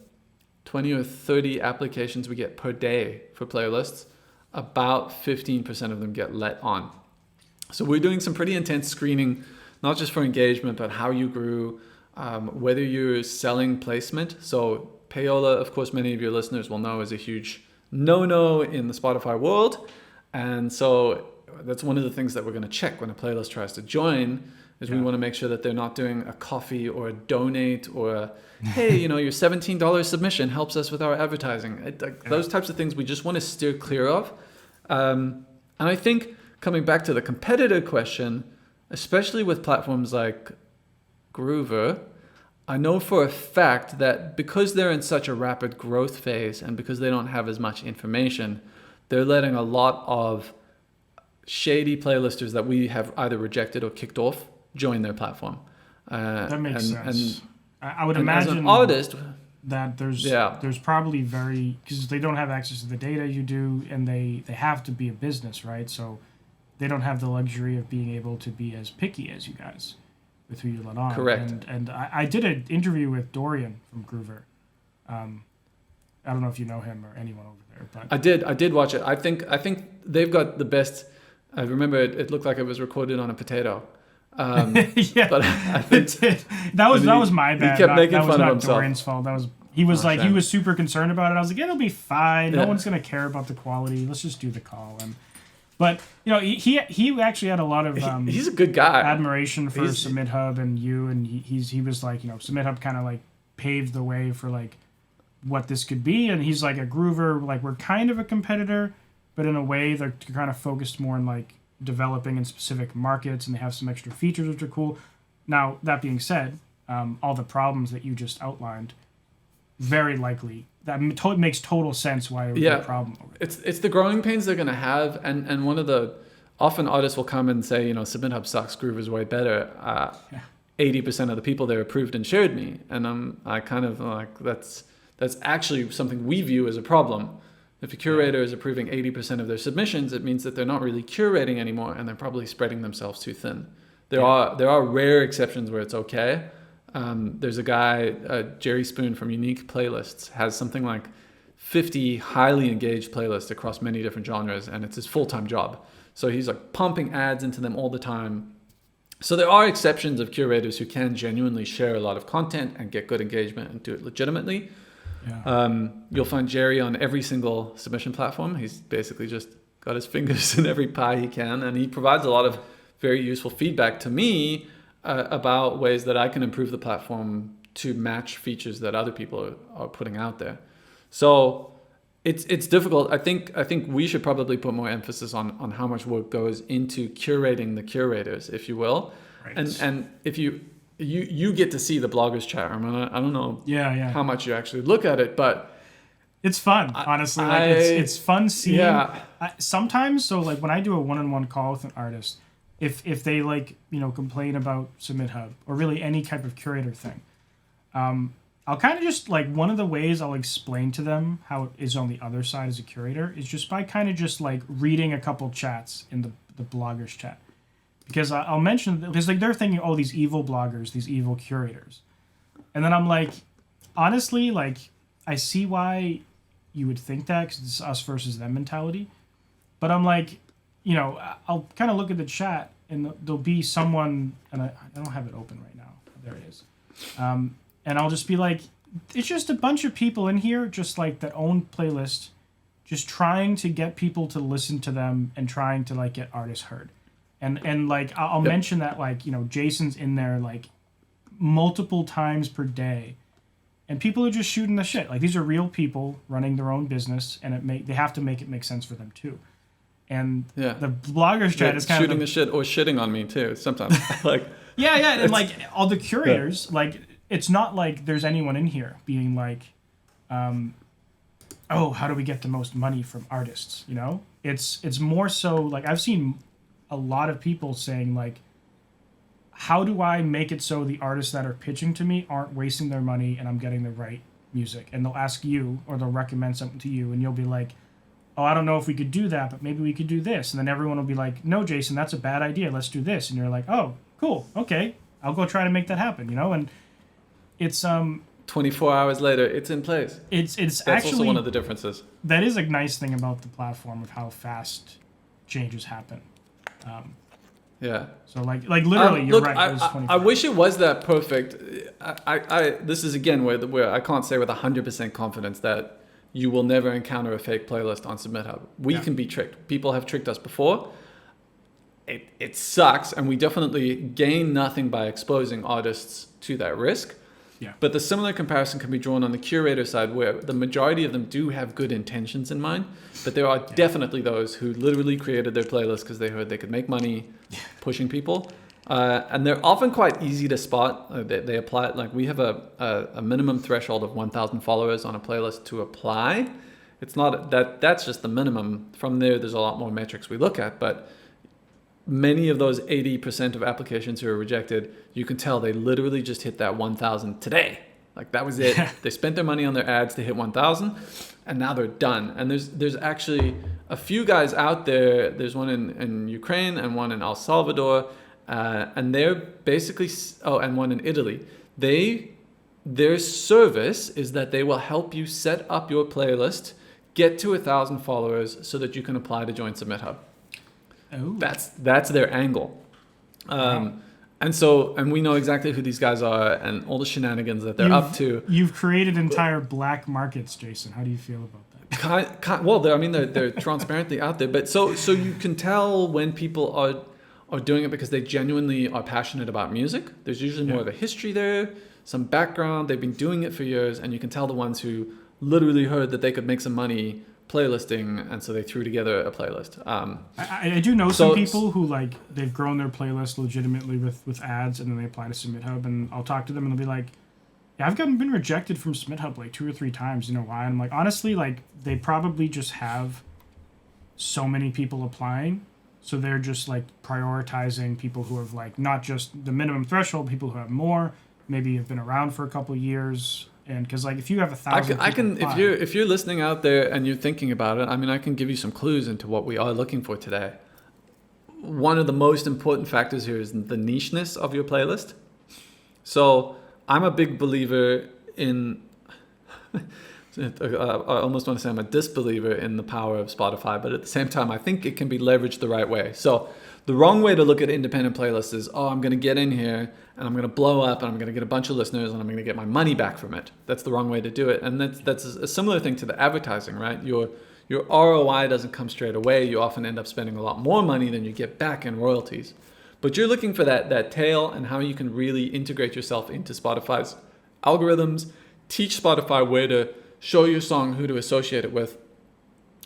20 or 30 applications we get per day for playlists, about 15% of them get let on. So we're doing some pretty intense screening, not just for engagement, but how you grew, whether you're selling placement. So payola, of course, many of your listeners will know, is a huge no-no in the Spotify world. And so that's one of the things that we're going to check when a playlist tries to join, is we want to make sure that they're not doing a coffee or a donate or a, hey, your $17 submission helps us with our advertising. Those types of things we just want to steer clear of. And I think coming back to the competitor question, especially with platforms like Groover, I know for a fact that because they're in such a rapid growth phase and because they don't have as much information, they're letting a lot of shady playlisters that we have either rejected or kicked off join their platform. That makes sense. I would imagine as an artist, that there's probably because they don't have access to the data you do, and they have to be a business, right? So they don't have the luxury of being able to be as picky as you guys with who you let on. Correct. And I did an interview with Dorian from Groover. I don't know if you know him or anyone over there, but I did watch it. I think they've got the best. I remember it looked like it was recorded on a potato. Yeah, but I think that was my bad. He kept making that was fun of not himself. Dorian's fault. He was he was super concerned about it. I was like, it'll be fine. No one's gonna care about the quality. Let's just do the call. But he actually had a lot of he's a good guy. Admiration for SubmitHub and you, and he was like, SubmitHub kind of like paved the way for like what this could be, and he's like a Groover, like we're kind of a competitor, but in a way they're kind of focused more on like developing in specific markets, and they have some extra features which are cool. Now that being said, all the problems that you just outlined, very likely that makes total sense why it would be a problem. It's the growing pains they're going to have, and one of the often artists will come and say, SubmitHub sucks, Groover's way better. 80% of the people there approved and shared me, and I kind of like that's actually something we view as a problem. If a curator is approving 80% of their submissions, it means that they're not really curating anymore, and they're probably spreading themselves too thin. There are rare exceptions where it's okay. There's a guy, Jerry Spoon from Unique Playlists, has something like 50 highly engaged playlists across many different genres, and it's his full-time job. So he's like pumping ads into them all the time. So there are exceptions of curators who can genuinely share a lot of content and get good engagement and do it legitimately. Yeah. You'll find Jerry on every single submission platform. He's basically just got his fingers in every pie he can, and he provides a lot of very useful feedback to me about ways that I can improve the platform to match features that other people are putting out there. So it's difficult. I think we should probably put more emphasis on how much work goes into curating the curators, if you will. Right. And if you get to see the bloggers chat room. I don't know how much you actually look at it, but it's fun, honestly. It's fun seeing. Yeah. Sometimes, so like when I do a one-on-one call with an artist, if they complain about SubmitHub or really any type of curator thing, I'll kind of just like, one of the ways I'll explain to them how it is on the other side as a curator is just by kind of just like reading a couple chats in the bloggers chat. Because I'll mention, because like they're thinking, oh, these evil bloggers, these evil curators. And then I'm like, honestly, like, I see why you would think that, because it's us versus them mentality. But I'm like, I'll kind of look at the chat, and there'll be someone, and I don't have it open right now. There it is. And I'll just be like, it's just a bunch of people in here, just like that own playlist, just trying to get people to listen to them and trying to like get artists heard. And like, I'll mention that, like, Jason's in there like multiple times per day, and people are just shooting the shit. Like, these are real people running their own business, and they have to make it make sense for them too. And the bloggers chat is kind shooting of the shit or shitting on me too sometimes. Like, and like all the curators, like, it's not like there's anyone in here being like, oh, how do we get the most money from artists? It's more so like, I've seen a lot of people saying like, how do I make it so the artists that are pitching to me aren't wasting their money and I'm getting the right music? And they'll ask you, or they'll recommend something to you, and you'll be like, oh, I don't know if we could do that, but maybe we could do this. And then everyone will be like, no, Jason, that's a bad idea. Let's do this. And you're like, oh, cool. Okay. I'll go try to make that happen, And it's 24 hours later, it's in place. That's actually also one of the differences. That is a nice thing about the platform, of how fast changes happen. So like literally, you're right. I wish it was that perfect. This is again where I can't say with 100% confidence that you will never encounter a fake playlist on SubmitHub. We can be tricked. People have tricked us before. It sucks, and we definitely gain nothing by exposing artists to that risk. Yeah. But the similar comparison can be drawn on the curator side, where the majority of them do have good intentions in mind, but there are definitely those who literally created their playlist because they heard they could make money pushing people. And they're often quite easy to spot. They apply, like, we have a minimum threshold of 1,000 followers on a playlist to apply. It's not that's just the minimum. From there's a lot more metrics we look at, but many of those 80% of applications who are rejected, you can tell they literally just hit that 1,000 today. Like, that was it. They spent their money on their ads to hit 1,000, and now they're done. And there's actually a few guys out there. There's one in Ukraine and one in El Salvador, and they're basically, and one in Italy. Their service is that they will help you set up your playlist, get to 1,000 followers so that you can apply to join SubmitHub. Oh. That's their angle. Wow. And we know exactly who these guys are and all the shenanigans that they're up to. You've created entire black markets, Jason. How do you feel about that? Well, they're transparently out there, but so you can tell when people are doing it because they genuinely are passionate about music. There's usually more of a history there, some background. They've been doing it for years, and you can tell the ones who literally heard that they could make some money playlisting, and so they threw together a playlist. I do know some people who, like, they've grown their playlist legitimately with ads, and then they apply to SubmitHub, and I'll talk to them and they'll be like, yeah, I've been rejected from SubmitHub like 2 or 3 times. You know why? And I'm like, honestly, like, they probably just have so many people applying, so they're just like prioritizing people who have, like, not just the minimum threshold, people who have more, maybe have been around for a couple of years. And because, like, if you have 1,000 I can apply, if you're listening out there and you're thinking about it, I mean, I can give you some clues into what we are looking for today. one of the most important factors here is the nicheness of your playlist. So I'm a big believer in, I almost want to say I'm a disbeliever in the power of Spotify, but at the same time, I think it can be leveraged the right way. So the wrong way to look at independent playlists is, I'm going to get in here and I'm going to blow up and I'm going to get a bunch of listeners and I'm going to get my money back from it. That's the wrong way to do it. And that's a similar thing to the advertising, right? Your ROI doesn't come straight away. You often end up spending a lot more money than you get back in royalties. But you're looking for that tail and how you can really integrate yourself into Spotify's algorithms, teach Spotify where to show your song, who to associate it with.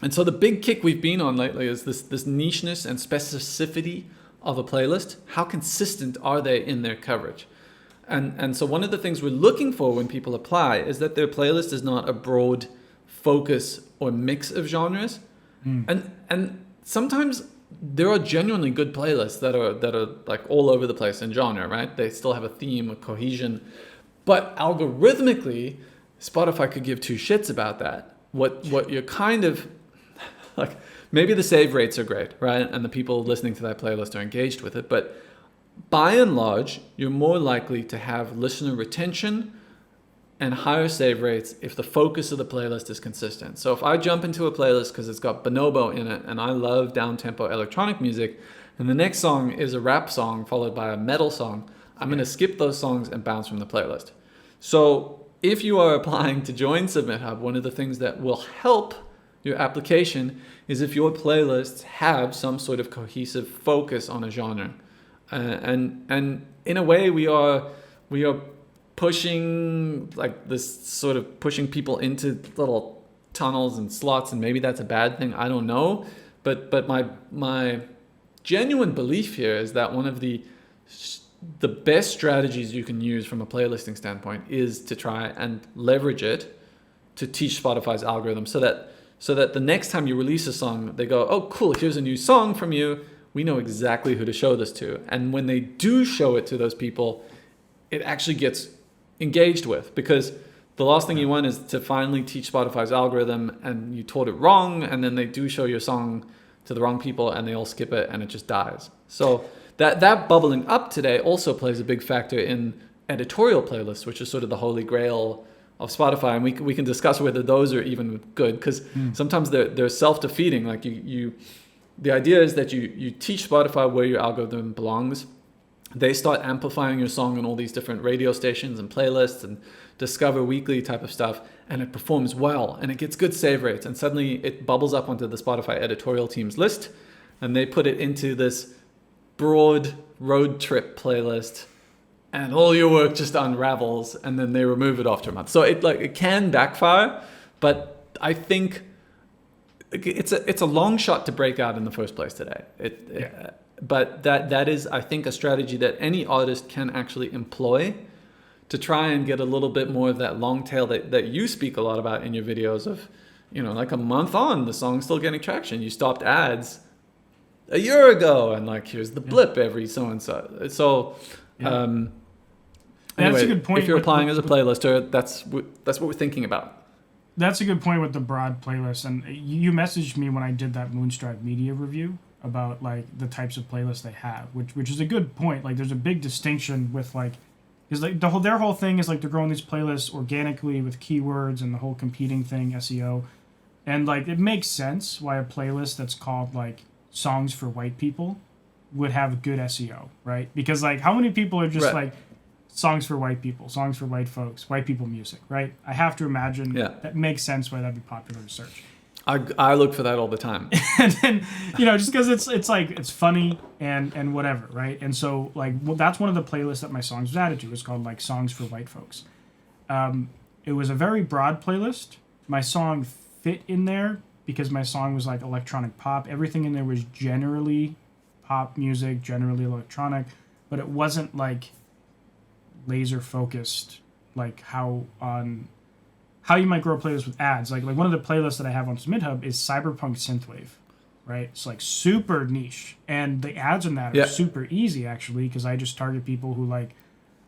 And so the big kick we've been on lately is this nicheness and specificity of a playlist. How consistent are they in their coverage? And so one of the things we're looking for when people apply is that their playlist is not a broad focus or mix of genres. And sometimes there are genuinely good playlists that are like all over the place in genre, right? They still have a theme, a cohesion. But algorithmically, Spotify could give two shits about that. What you're kind of like, maybe the save rates are great, right? And the people listening to that playlist are engaged with it. But by and large, you're more likely to have listener retention and higher save rates if the focus of the playlist is consistent. So if I jump into a playlist because it's got bonobo in it and I love down-tempo electronic music, and the next song is a rap song followed by a metal song, I'm going to skip those songs and bounce from the playlist. So if you are applying to join SubmitHub, one of the things that will help your application is if your playlists have some sort of cohesive focus on a genre. And in a way, we are pushing like this sort of pushing people into little tunnels and slots, and maybe that's a bad thing. I don't know, but my genuine belief here is that one of the best strategies you can use from a playlisting standpoint is to try and leverage it to teach Spotify's algorithm so that the next time you release a song, they go, oh, cool, here's a new song from you. We know exactly who to show this to. And when they do show it to those people, it actually gets engaged with, because the last thing you want is to finally teach Spotify's algorithm and you taught it wrong, and then they do show your song to the wrong people and they all skip it and it just dies. So that bubbling up today also plays a big factor in editorial playlists, which is sort of the holy grail of Spotify. And we can discuss whether those are even good, because sometimes they're self-defeating. Like the idea is that you teach Spotify where your algorithm belongs. They start amplifying your song on all these different radio stations and playlists and Discover Weekly type of stuff, and it performs well and it gets good save rates, and suddenly it bubbles up onto the Spotify editorial team's list and they put it into this broad road trip playlist, and all your work just unravels, and then they remove it after a month. So it can backfire, but I think it's a long shot to break out in the first place today. But that is, I think, a strategy that any artist can actually employ to try and get a little bit more of that long tail that you speak a lot about in your videos of, like a month on, the song's still getting traction. You stopped ads a year ago, and like, here's the blip every so-and-so. So, anyway, that's a good point. If you're applying as a playlister, that's what we're thinking about. That's a good point with the broad playlist. And you messaged me when I did that Moonstripe media review about like the types of playlists they have, which is a good point. Like, there's a big distinction with like, because like their whole thing is like they're growing these playlists organically with keywords and the whole competing thing, SEO, and like it makes sense why a playlist that's called like Songs for White People would have good SEO, right? Because like, how many people are just like songs for white people, songs for white folks, white people music, right? I have to imagine that makes sense why that'd be popular to search. I look for that all the time. And then, just because it's like, it's funny and whatever, right? And so like, well, that's one of the playlists that my songs was added to. It was called like Songs for White Folks. It was a very broad playlist. My song fit in there because my song was like electronic pop. Everything in there was generally pop music, generally electronic, but it wasn't like laser focused like how you might grow a playlist with ads. Like one of the playlists that I have on SubmitHub is Cyberpunk Synthwave, right? It's like super niche, and the ads on that are super easy actually, because I just target people who like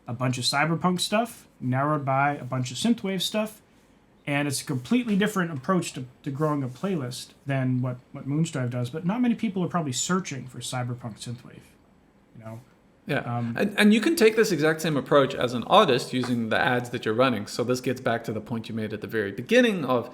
a bunch of cyberpunk stuff narrowed by a bunch of synthwave stuff, And it's a completely different approach to growing a playlist than what Moonstrive does. But not many people are probably searching for cyberpunk synthwave, you know? Yeah, and you can take this exact same approach as an artist using the ads that you're running. So this gets back to the point you made at the very beginning of,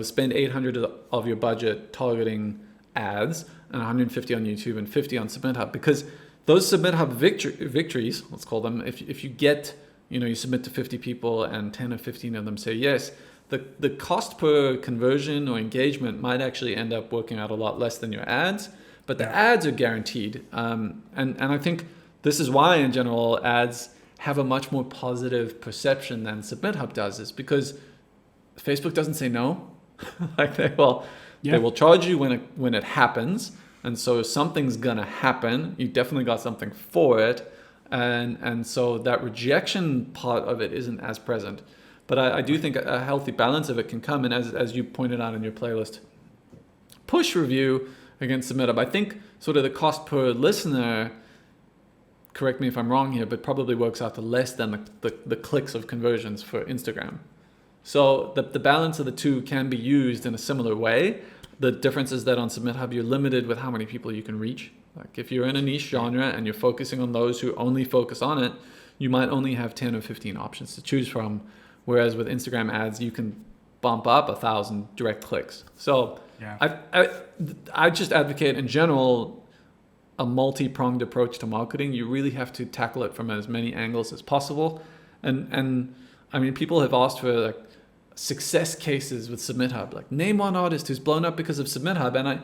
spend 800 of your budget targeting ads and 150 on YouTube and 50 on SubmitHub, because those SubmitHub victories, let's call them, if you get, you submit to 50 people and 10 or 15 of them say yes, the cost per conversion or engagement might actually end up working out a lot less than your ads, but the ads are guaranteed. And I think this is why, in general, ads have a much more positive perception than SubmitHub does, is because Facebook doesn't say no. Like they will charge you when it happens, and so something's gonna happen. You definitely got something for it, and so that rejection part of it isn't as present. But I do think a healthy balance of it can come, and as you pointed out in your playlist, push review against SubmitHub. I think sort of the cost per listener, correct me if I'm wrong here, but probably works out to less than the clicks of conversions for Instagram. So the balance of the two can be used in a similar way. The difference is that on SubmitHub, you're limited with how many people you can reach. Like if you're in a niche genre and you're focusing on those who only focus on it, you might only have 10 or 15 options to choose from. Whereas with Instagram ads, you can bump up 1,000 direct clicks. So I just advocate in general a multi-pronged approach to marketing. You really have to tackle it from as many angles as possible. And I mean, people have asked for like success cases with SubmitHub, like name one artist who's blown up because of SubmitHub. And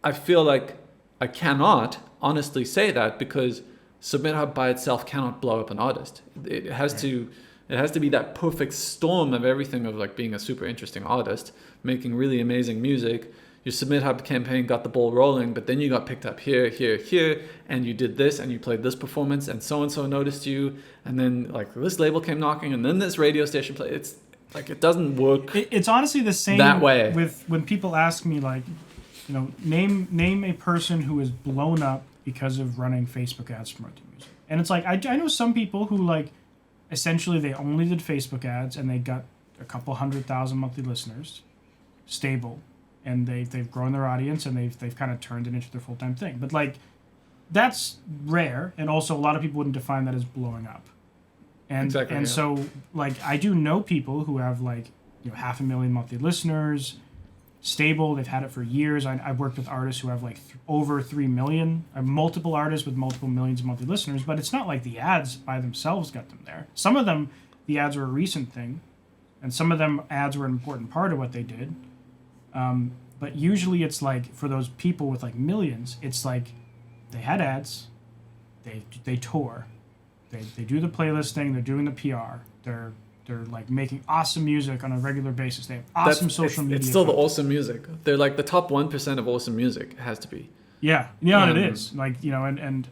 I feel like I cannot honestly say that, because SubmitHub by itself cannot blow up an artist. It has to be that perfect storm of everything, of like being a super interesting artist, making really amazing music. Your SubmitHub campaign got the ball rolling, but then you got picked up here, and you did this, and you played this performance, and so noticed you, and then like this label came knocking, and then this radio station played. It's like it doesn't work. It's honestly the same that way. With when people ask me like, name a person who is blown up because of running Facebook ads promoting music, and it's like I know some people who like essentially they only did Facebook ads and they got a couple 100,000 monthly listeners, stable. And they've grown their audience, and they've kind of turned it into their full-time thing. But like, that's rare, and also a lot of people wouldn't define that as blowing up. And so like I do know people who have like 500,000 monthly listeners, stable. They've had it for years. I've worked with artists who have like over 3 million. I have multiple artists with multiple millions of monthly listeners. But it's not like the ads by themselves got them there. Some of them, the ads were a recent thing, and some of them ads were an important part of what they did. But usually it's like for those people with like millions, it's like they had ads, they tour, they do the playlist thing, they're doing the PR, they're like making awesome music on a regular basis. They have awesome social media. It's still the awesome music. They're like the top 1% of awesome music. It has to be. Yeah, it is. Like, and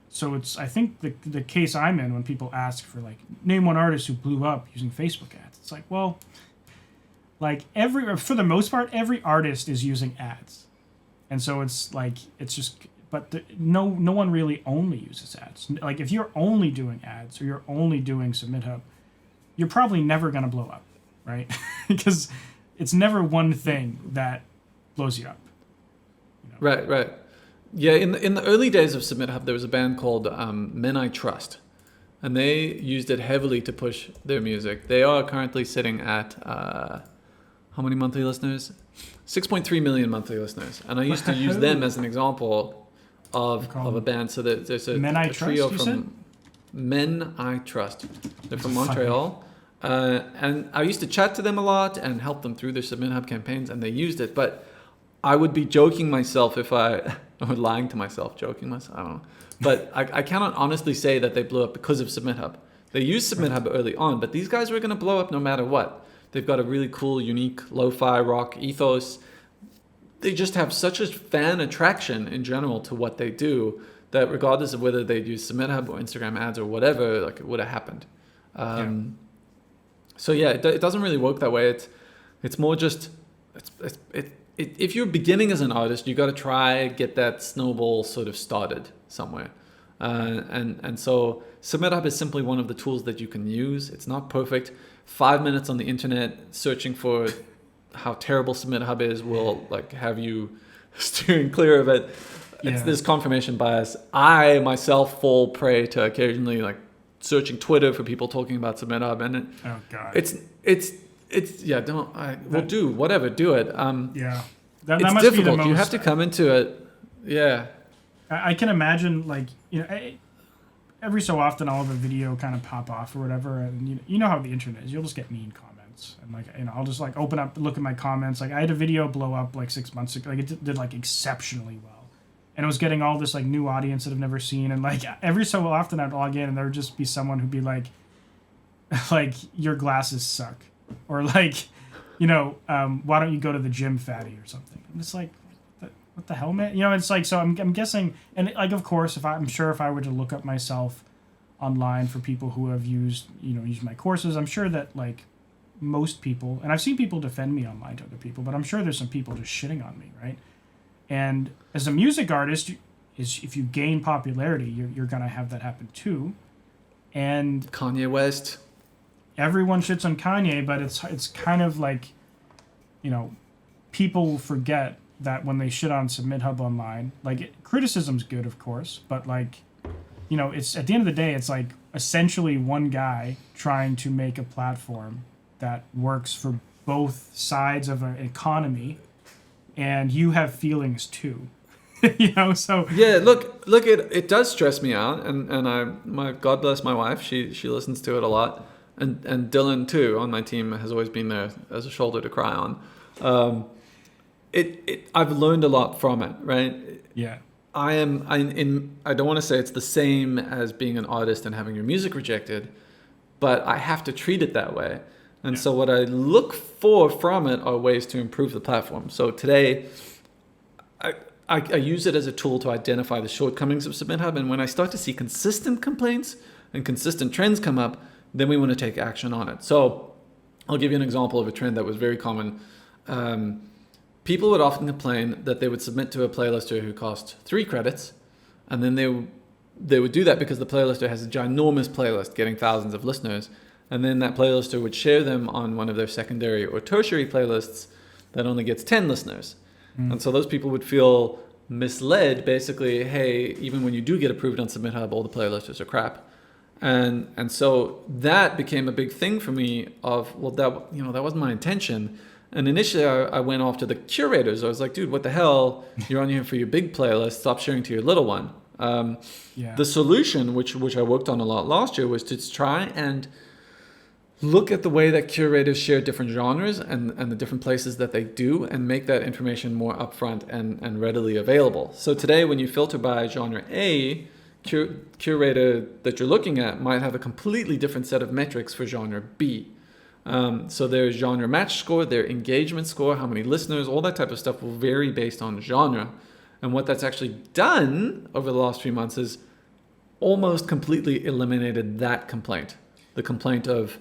so it's, I think the case I'm in when people ask for like, name one artist who blew up using Facebook ads. It's like, well, like for the most part, every artist is using ads, and so it's like no one really only uses ads. Like if you're only doing ads or you're only doing SubmitHub, you're probably never gonna blow up, right? Because it's never one thing that blows you up. Right. Yeah, in the early days of SubmitHub, there was a band called Men I Trust, and they used it heavily to push their music. They are currently sitting at how many monthly listeners? 6.3 million monthly listeners. And I used to use them as an example of a band. So there's a trio from Men I Trust. They're from Montreal. And I used to chat to them a lot and help them through their SubmitHub campaigns, and they used it. But I would be joking myself or lying to myself, I don't know. But I cannot honestly say that they blew up because of SubmitHub. They used SubmitHub early on, but these guys were going to blow up no matter what. They've got a really cool, unique lo-fi rock ethos. They just have such a fan attraction in general to what they do that regardless of whether they use SubmitHub or Instagram ads or whatever, like it would have happened. So yeah, it doesn't really work that way. It's more just if you're beginning as an artist, you got to try get that snowball sort of started somewhere. And so SubmitHub is simply one of the tools that you can use. It's not perfect. 5 minutes on the internet searching for how terrible SubmitHub is will like have you steering clear of it. It's this confirmation bias. I myself fall prey to occasionally like searching Twitter for people talking about SubmitHub, and oh god, it's yeah. We'll do whatever, do it. Yeah, that must difficult. Be the most, you have to come into it. Yeah, I can imagine like every so often I'll have a video kind of pop off or whatever, and you know how the internet is. You'll just get mean comments, and like I'll just like open up, look at my comments. Like I had a video blow up like 6 months ago. Like it did like exceptionally well. And it was getting all this like new audience that I've never seen, and like every so often I'd log in and there would just be someone who'd be like your glasses suck, or like, why don't you go to the gym, fatty, or something. I'm just like, what the hell, man? It's like, so I'm guessing, and like of course if I were to look up myself online for people who have used my courses, I'm sure that like most people, and I've seen people defend me online to other people, but I'm sure there's some people just shitting on me, right? And as a music artist, if you gain popularity, you're gonna have that happen too. And Kanye West, everyone shits on Kanye, but it's kind of like, people forget that when they shit on SubmitHub online, like criticism's good, of course, but like, it's at the end of the day, it's like essentially one guy trying to make a platform that works for both sides of an economy. And you have feelings too, So yeah, look, it does stress me out, and God bless my wife, she listens to it a lot, and Dylan too on my team has always been there as a shoulder to cry on. I've learned a lot from it, right? Yeah. I don't want to say it's the same as being an artist and having your music rejected, but I have to treat it that way. And so what I look for from it are ways to improve the platform. So today, I use it as a tool to identify the shortcomings of SubmitHub. And when I start to see consistent complaints and consistent trends come up, then we want to take action on it. So I'll give you an example of a trend that was very common. People would often complain that they would submit to a playlister who cost 3 credits, and then they would do that because the playlister has a ginormous playlist getting thousands of listeners. And then that playlister would share them on one of their secondary or tertiary playlists that only gets 10 listeners. And so those people would feel misled, basically, hey, even when you do get approved on SubmitHub, all the playlisters are crap. And so that became a big thing for me of, well, that wasn't my intention. And initially I went off to the curators. I was like, dude, what the hell? You're on here for your big playlist. Stop sharing to your little one. The solution, which I worked on a lot last year, was to try and look at the way that curators share different genres and the different places that they do, and make that information more upfront and readily available. So today, when you filter by genre A, curator that you're looking at might have a completely different set of metrics for genre B. So their genre match score, their engagement score, how many listeners, all that type of stuff will vary based on genre. And what that's actually done over the last few months is almost completely eliminated that complaint. The complaint of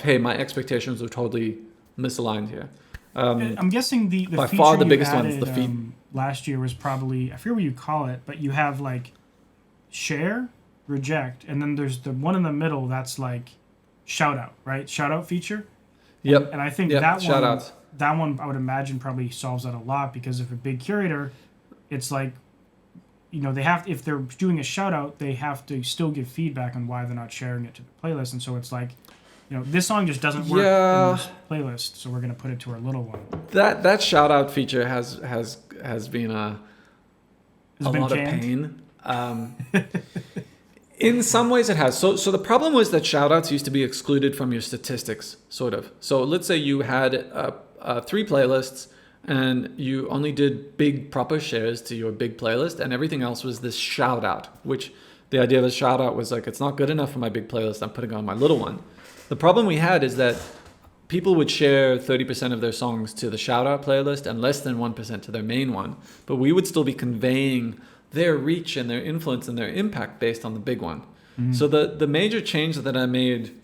hey, my expectations are totally misaligned here. I'm guessing the by feature far the you biggest added, one is the feed. Last year was probably, I forget what you call it, but you have like share, reject, and then there's the one in the middle that's like shout out, right? Shout out feature. Yep. And I think that one I would imagine probably solves that a lot, because if a big curator, it's like, they have, if they're doing a shout out, they have to still give feedback on why they're not sharing it to the playlist. And so it's like, this song just doesn't work in this playlist, so we're going to put it to our little one. That shout out feature has been a lot of pain. In some ways it has. So the problem was that shout outs used to be excluded from your statistics, sort of. So let's say you had 3 playlists, and you only did big proper shares to your big playlist, and everything else was this shout out, which the idea of a shout out was like, it's not good enough for my big playlist, I'm putting on my little one. The problem we had is that people would share 30% of their songs to the shout out playlist and less than 1% to their main one, but we would still be conveying their reach and their influence and their impact based on the big one. So the major change that I made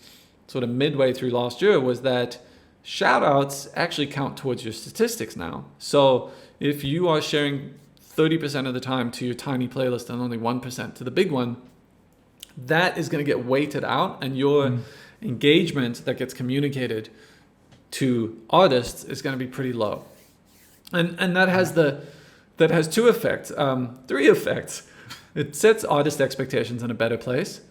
sort of midway through last year was that shout outs actually count towards your statistics now. So if you are sharing 30% of the time to your tiny playlist and only 1% to the big one, that is going to get weighted out, and your engagement that gets communicated to artists is going to be pretty low. And that has two effects, three effects. It sets artist expectations in a better place.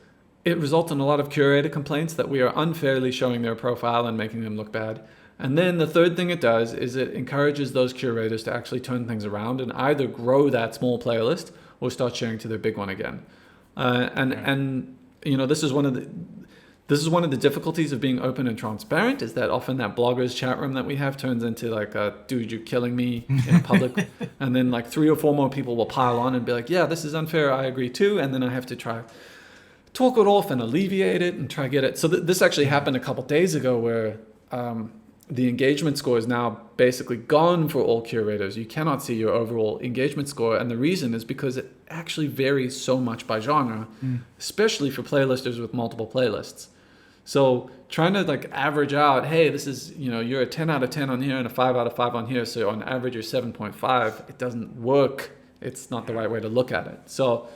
It results in a lot of curator complaints that we are unfairly showing their profile and making them look bad. And then the third thing it does is it encourages those curators to actually turn things around and either grow that small playlist or start sharing to their big one again. And you know, this is one of the difficulties of being open and transparent, is that often that bloggers chat room that we have turns into like a, dude, you're killing me in public. And then like 3 or 4 more people will pile on and be like, yeah, this is unfair, I agree too. And then I have to try talk it off and alleviate it and try to get it. So this actually happened a couple days ago where the engagement score is now basically gone for all curators. You cannot see your overall engagement score. And the reason is because it actually varies so much by genre, especially for playlisters with multiple playlists. So trying to like average out, hey, this is, you know, you're a 10 out of 10 on here and a 5 out of 5 on here. So on average, you're 7.5. It doesn't work. It's not the right way to look at it. So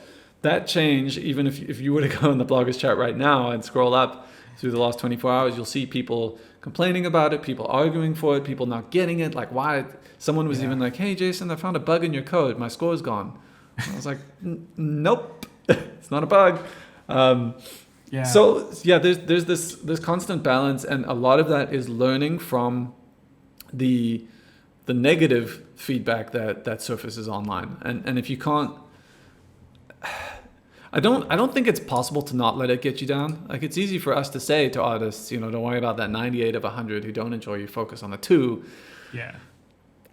that change, even if you were to go in the bloggers chat right now and scroll up through the last 24 hours, you'll see people complaining about it, people arguing for it, people not getting it. Like, why? Someone was even like, hey, Jason, I found a bug in your code. My score's gone. I was like, nope, it's not a bug. So yeah, there's this constant balance, and a lot of that is learning from the negative feedback that surfaces online. And if you can't, I don't think it's possible to not let it get you down. Like, it's easy for us to say to artists, you know, don't worry about that 98 of 100 who don't enjoy you, focus on the 2. Yeah.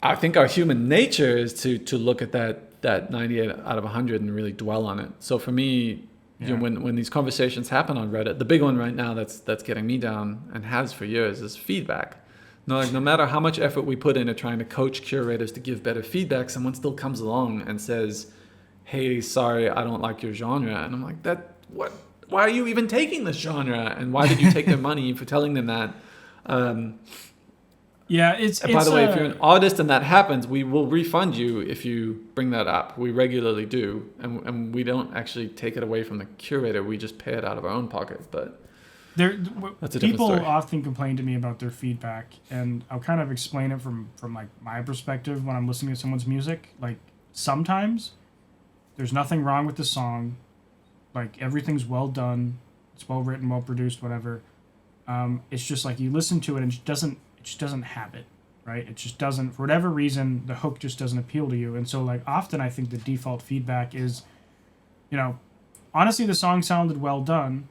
I think our human nature is to look at that 98 out of 100 and really dwell on it. So for me, you know, when these conversations happen on Reddit, the big one right now that's getting me down and has for years is feedback. No matter how much effort we put into trying to coach curators to give better feedback, someone still comes along and says, hey, sorry, I don't like your genre. And I'm like, why are you even taking this genre? And why did you take their money for telling them that? By the way, if you're an artist and that happens, we will refund you if you bring that up. We regularly do. And we don't actually take it away from the curator. We just pay it out of our own pocket. But that's a different people story. Often complain to me about their feedback. And I'll kind of explain it from like my perspective when I'm listening to someone's music. Like, sometimes there's nothing wrong with the song. Like, everything's well done. It's well written, well produced, whatever. It's just like you listen to it and it just doesn't have it, right? It just doesn't, for whatever reason, the hook just doesn't appeal to you. And so, like, often I think the default feedback is, you know, honestly, the song sounded well done.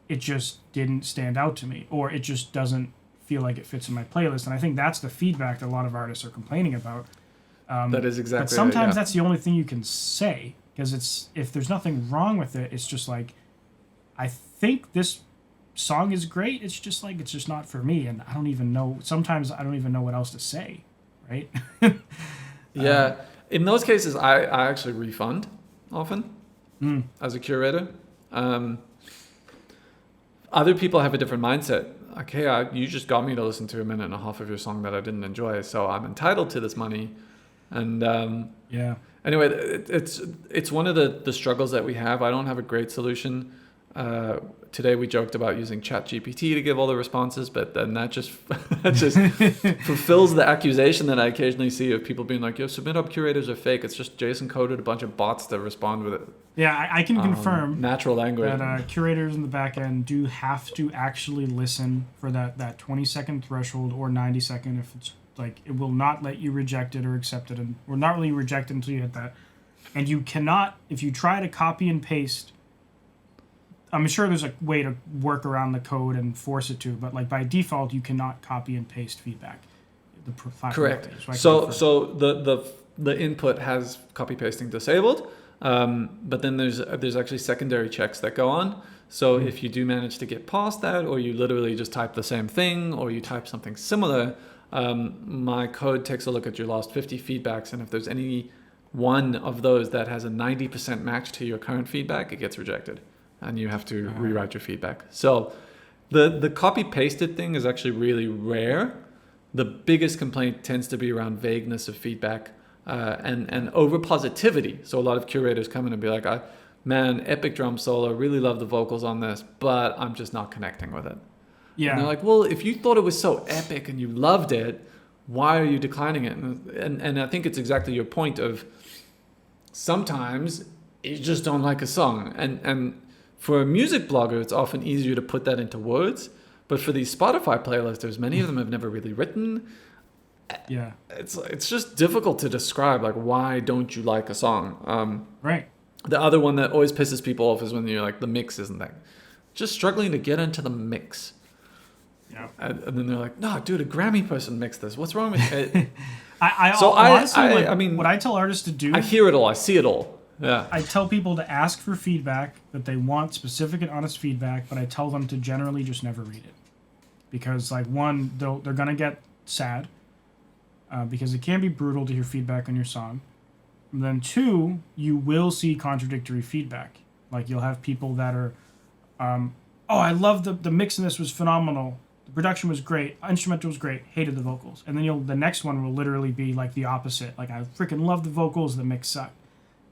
It just didn't stand out to me, or it just doesn't feel like it fits in my playlist. And I think that's the feedback that a lot of artists are complaining about. That is exactly. But sometimes that's the only thing you can say, because if there's nothing wrong with it, it's just like, I think this song is great. It's just like, it's just not for me, and I don't even know. Sometimes I don't even know what else to say, right? Yeah, in those cases, I actually refund often as a curator. Other people have a different mindset. Like, hey, you just got me to listen to a minute and a half of your song that I didn't enjoy, so I'm entitled to this money. And anyway, it's one of the struggles that we have. I don't have a great solution. Today we joked about using ChatGPT to give all the responses, but then that just fulfills the accusation that I occasionally see of people being like, yo, SubmitHub curators are fake. It's just Jason coded a bunch of bots that respond with it. Yeah, I can confirm natural language that curators in the back end do have to actually listen for that 20-second threshold or 90-second if it's like, it will not let you reject it or accept it, and or not really reject it until you hit that. And you cannot, if you try to copy and paste, I'm sure there's a way to work around the code and force it to, but like by default, you cannot copy and paste feedback. Correct. So the input has copy pasting disabled, but then there's actually secondary checks that go on. So if you do manage to get past that, or you literally just type the same thing, or you type something similar, my code takes a look at your last 50 feedbacks, and if there's any one of those that has a 90% match to your current feedback, it gets rejected, and you have to rewrite your feedback. So the copy pasted thing is actually really rare. The biggest complaint tends to be around vagueness of feedback. and over positivity. So a lot of curators come in and be like, man, epic drum solo, really love the vocals on this, but I'm just not connecting with it. Yeah. And they're like, well, if you thought it was so epic and you loved it, why are you declining it? And I think it's exactly your point of sometimes you just don't like a song. And for a music blogger, it's often easier to put that into words. But for these Spotify playlisters, many of them have never really written. Yeah. It's just difficult to describe, like, why don't you like a song? Right. The other one that always pisses people off is when you're like, the mix isn't that. Just struggling to get into the mix. Yeah. And then they're like, no, dude, a Grammy person mixed this. What's wrong with it? I mean, what I tell artists to do... I hear it all. I see it all. Yeah. I tell people to ask for feedback, that they want specific and honest feedback, but I tell them to generally just never read it. Because, like, one, they're going to get sad, because it can be brutal to hear feedback on your song. And then two, you will see contradictory feedback. Like, you'll have people that are, oh, I love the mix in this was phenomenal. The production was great. Instrumental was great. Hated the vocals. And then the next one will literally be like the opposite. Like, I freaking love the vocals. The mix sucked.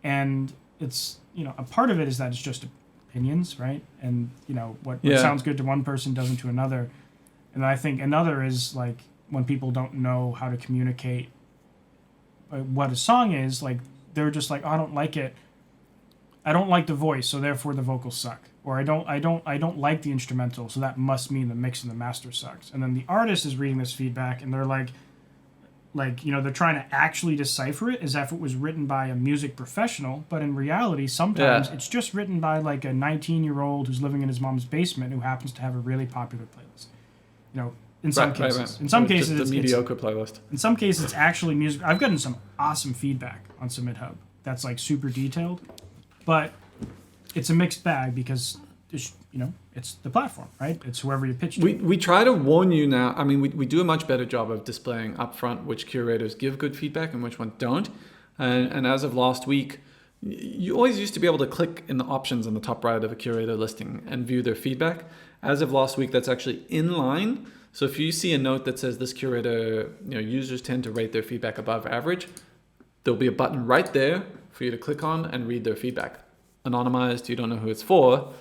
And it's, a part of it is that it's just opinions, right? And, what sounds good to one person doesn't to another. And I think another is, like, when people don't know how to communicate what a song is, like, they're just like, oh, I don't like it. I don't like the voice, so therefore the vocals suck. Or I don't like the instrumental, so that must mean the mix and the master sucks. And then the artist is reading this feedback, and they're like, they're trying to actually decipher it as if it was written by a music professional, but in reality, sometimes it's just written by, like, a 19-year-old who's living in his mom's basement who happens to have a really popular playlist. In some cases. Right. In some cases, it's a mediocre playlist. In some cases, it's actually music. I've gotten some awesome feedback on SubmitHub that's, like, super detailed, but it's a mixed bag because it's the platform, right? It's whoever you pitch to. We try to warn you now. I mean, we do a much better job of displaying upfront which curators give good feedback and which ones don't. And as of last week, you always used to be able to click in the options on the top right of a curator listing and view their feedback. As of last week, that's actually in line. So if you see a note that says this curator, users tend to rate their feedback above average, there'll be a button right there for you to click on and read their feedback. Anonymized, you don't know who it's for.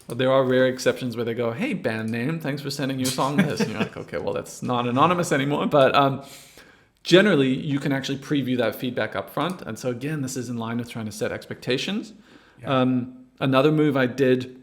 But there are rare exceptions where they go, hey, band name, thanks for sending your song this. And you're like, okay, well, that's not anonymous anymore. But generally, you can actually preview that feedback up front. And so again, this is in line with trying to set expectations. Yeah. Another move I did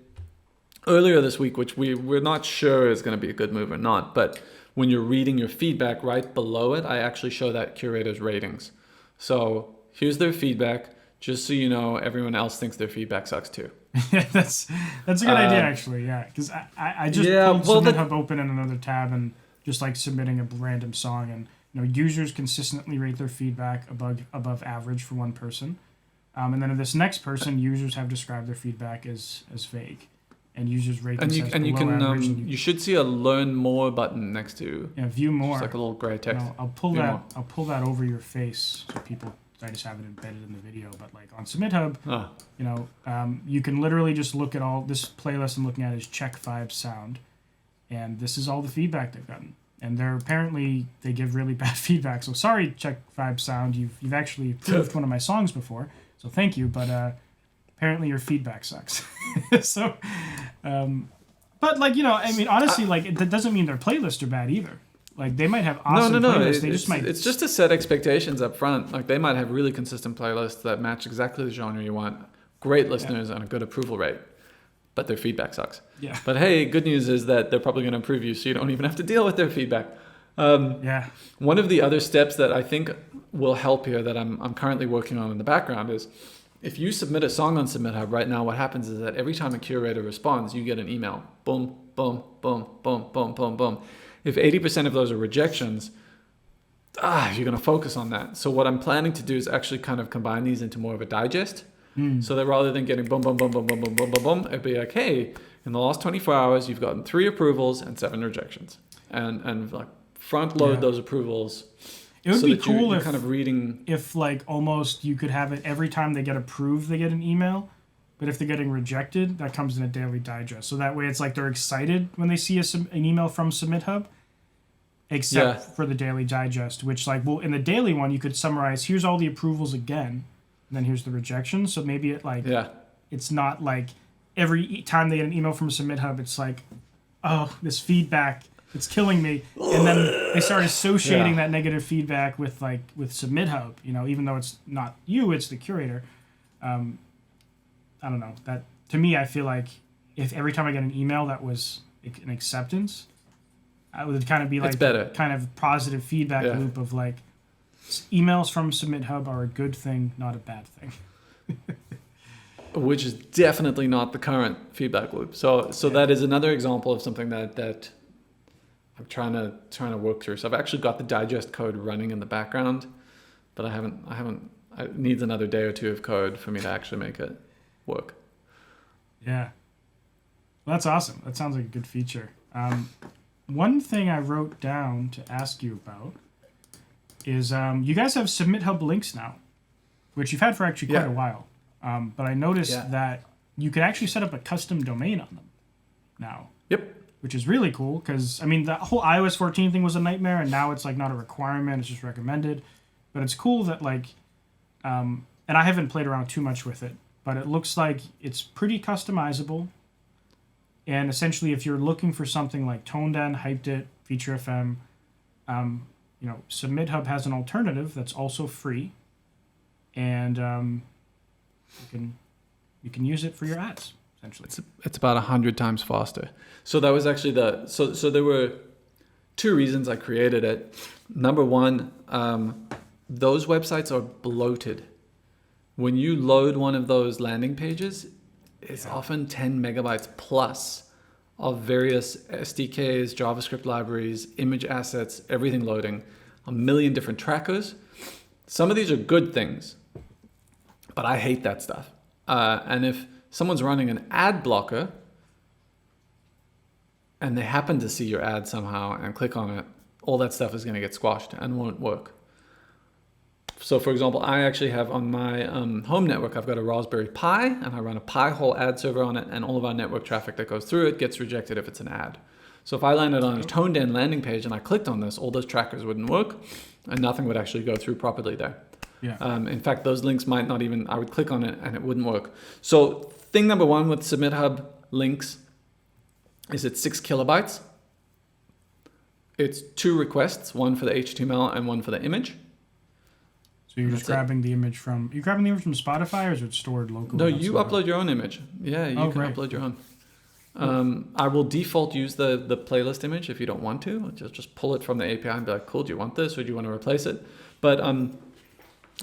earlier this week, which we're not sure is going to be a good move or not, but when you're reading your feedback right below it, I actually show that curator's ratings. So here's their feedback, just so you know everyone else thinks their feedback sucks too. that's a good idea, actually, yeah. Because I just pulled SubmitHub open in another tab and just, like, submitting a random song, and users consistently rate their feedback above average for one person. And then this next person, users have described their feedback as vague. And users rate this as below average. You should see a learn more button next to view more. It's like a little gray text. I'll pull that over your face so people. I just have it embedded in the video, but, like, on SubmitHub, you can literally just look at all this playlist I'm looking at is Check Vibe Sound, and this is all the feedback they've gotten. And they give really bad feedback. So sorry, Check Vibe Sound, you've actually approved one of my songs before, so thank you, but apparently your feedback sucks. So, but, like, I mean, honestly, like, that doesn't mean their playlists are bad either. Like, they might have awesome playlists. It's just to set expectations up front. Like, they might have really consistent playlists that match exactly the genre you want, great listeners, and a good approval rate, but their feedback sucks. Yeah. But hey, good news is that they're probably going to improve you, so you don't even have to deal with their feedback. One of the other steps that I think will help here that I'm currently working on in the background is if you submit a song on SubmitHub right now, what happens is that every time a curator responds, you get an email. Boom, boom, boom, boom, boom, boom, boom. If 80% of those are rejections, you're going to focus on that. So what I'm planning to do is actually kind of combine these into more of a digest. So that rather than getting boom, boom, boom, boom, boom, boom, boom, boom, boom, it'd be like, hey, in the last 24 hours, you've gotten 3 approvals and 7 rejections. And like front load those approvals. It would be cool if kind of reading. If, like, almost you could have it every time they get approved, they get an email. But if they're getting rejected, that comes in a daily digest. So that way it's like they're excited when they see an email from SubmitHub. except for the daily digest, which like, well, in the daily one, you could summarize, here's all the approvals again, and then here's the rejections. So maybe it like, it's not like every time they get an email from SubmitHub, it's like, oh, this feedback, it's killing me. And then they start associating that negative feedback with SubmitHub, you know, even though it's not you, it's the curator. I don't know. That, to me, I feel like if every time I get an email that was an acceptance, I would kind of be like kind of positive feedback loop of like, emails from SubmitHub are a good thing, not a bad thing. Which is definitely not the current feedback loop. So that is another example of something that I'm trying to work through. So I've actually got the digest code running in the background, but I haven't. It needs another day or two of code for me to actually make it work. Yeah, well, that's awesome. That sounds like a good feature. One thing I wrote down to ask you about is you guys have SubmitHub links now, which you've had for actually quite a while. But I noticed that you could actually set up a custom domain on them now. Yep. Which is really cool because, I mean, the whole iOS 14 thing was a nightmare, and now it's like not a requirement, it's just recommended. But it's cool that like, and I haven't played around too much with it, but it looks like it's pretty customizable. And essentially, if you're looking for something like ToneDen, Hyped It, Feature FM, you know, SubmitHub has an alternative that's also free, and you can use it for your ads. Essentially, it's about 100 times faster. So that was actually so there were two reasons I created it. Number one, those websites are bloated. When you load one of those landing pages, it's often 10 megabytes plus of various SDKs, JavaScript libraries, image assets, everything loading, a million different trackers. Some of these are good things, but I hate that stuff. And if someone's running an ad blocker and they happen to see your ad somehow and click on it, all that stuff is going to get squashed and won't work. So for example, I actually have on my home network, I've got a Raspberry Pi, and I run a Pi-hole ad server on it, and all of our network traffic that goes through it gets rejected if it's an ad. So if I landed on a ToneDen landing page and I clicked on this, all those trackers wouldn't work, and nothing would actually go through properly there. Yeah. In fact, those links might not even, I would click on it and it wouldn't work. So thing number one with SubmitHub links is it's 6 kilobytes. It's 2 requests, one for the HTML and one for the image. So you're just grabbing the image from Spotify, or is it stored locally? No, you upload your own image. Yeah, you can upload your own. I will default use the playlist image if you don't want to. Just pull it from the API and be like, cool, do you want this or do you want to replace it? But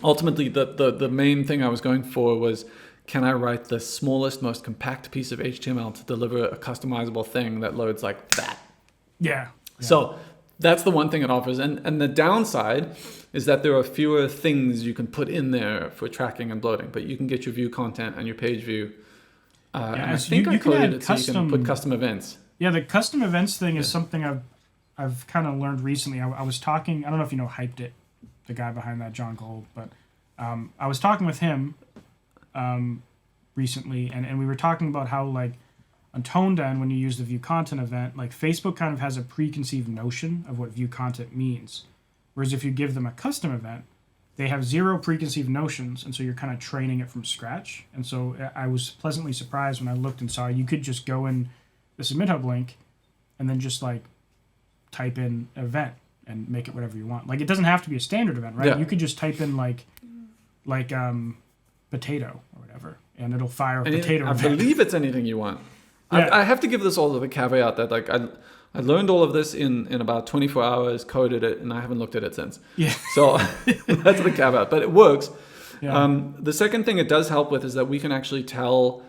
ultimately, the main thing I was going for was, can I write the smallest, most compact piece of HTML to deliver a customizable thing that loads like that? Yeah. So that's the one thing it offers. And the downside is that there are fewer things you can put in there for tracking and bloating, but you can get your view content and your page view. And I think I coded it so you can put custom events. Yeah, the custom events thing is something I've kind of learned recently. I was talking, I don't know if you know Hyped It, the guy behind that, John Gold, but I was talking with him recently, and we were talking about how, like, on ToneDen, when you use the view content event, like, Facebook kind of has a preconceived notion of what view content means. Whereas if you give them a custom event, they have zero preconceived notions, and so you're kind of training it from scratch. And so I was pleasantly surprised when I looked and saw you could just go in the SubmitHub link and then just, like, type in event and make it whatever you want. Like, it doesn't have to be a standard event, right? Yeah. You could just type in, like potato or whatever, and it'll fire a potato event. I believe it's anything you want. Yeah. I have to give this all of a caveat that, like, I learned all of this in about 24 hours, coded it, and I haven't looked at it since. Yeah. So that's the caveat, but it works. Yeah. The second thing it does help with is that we can actually tell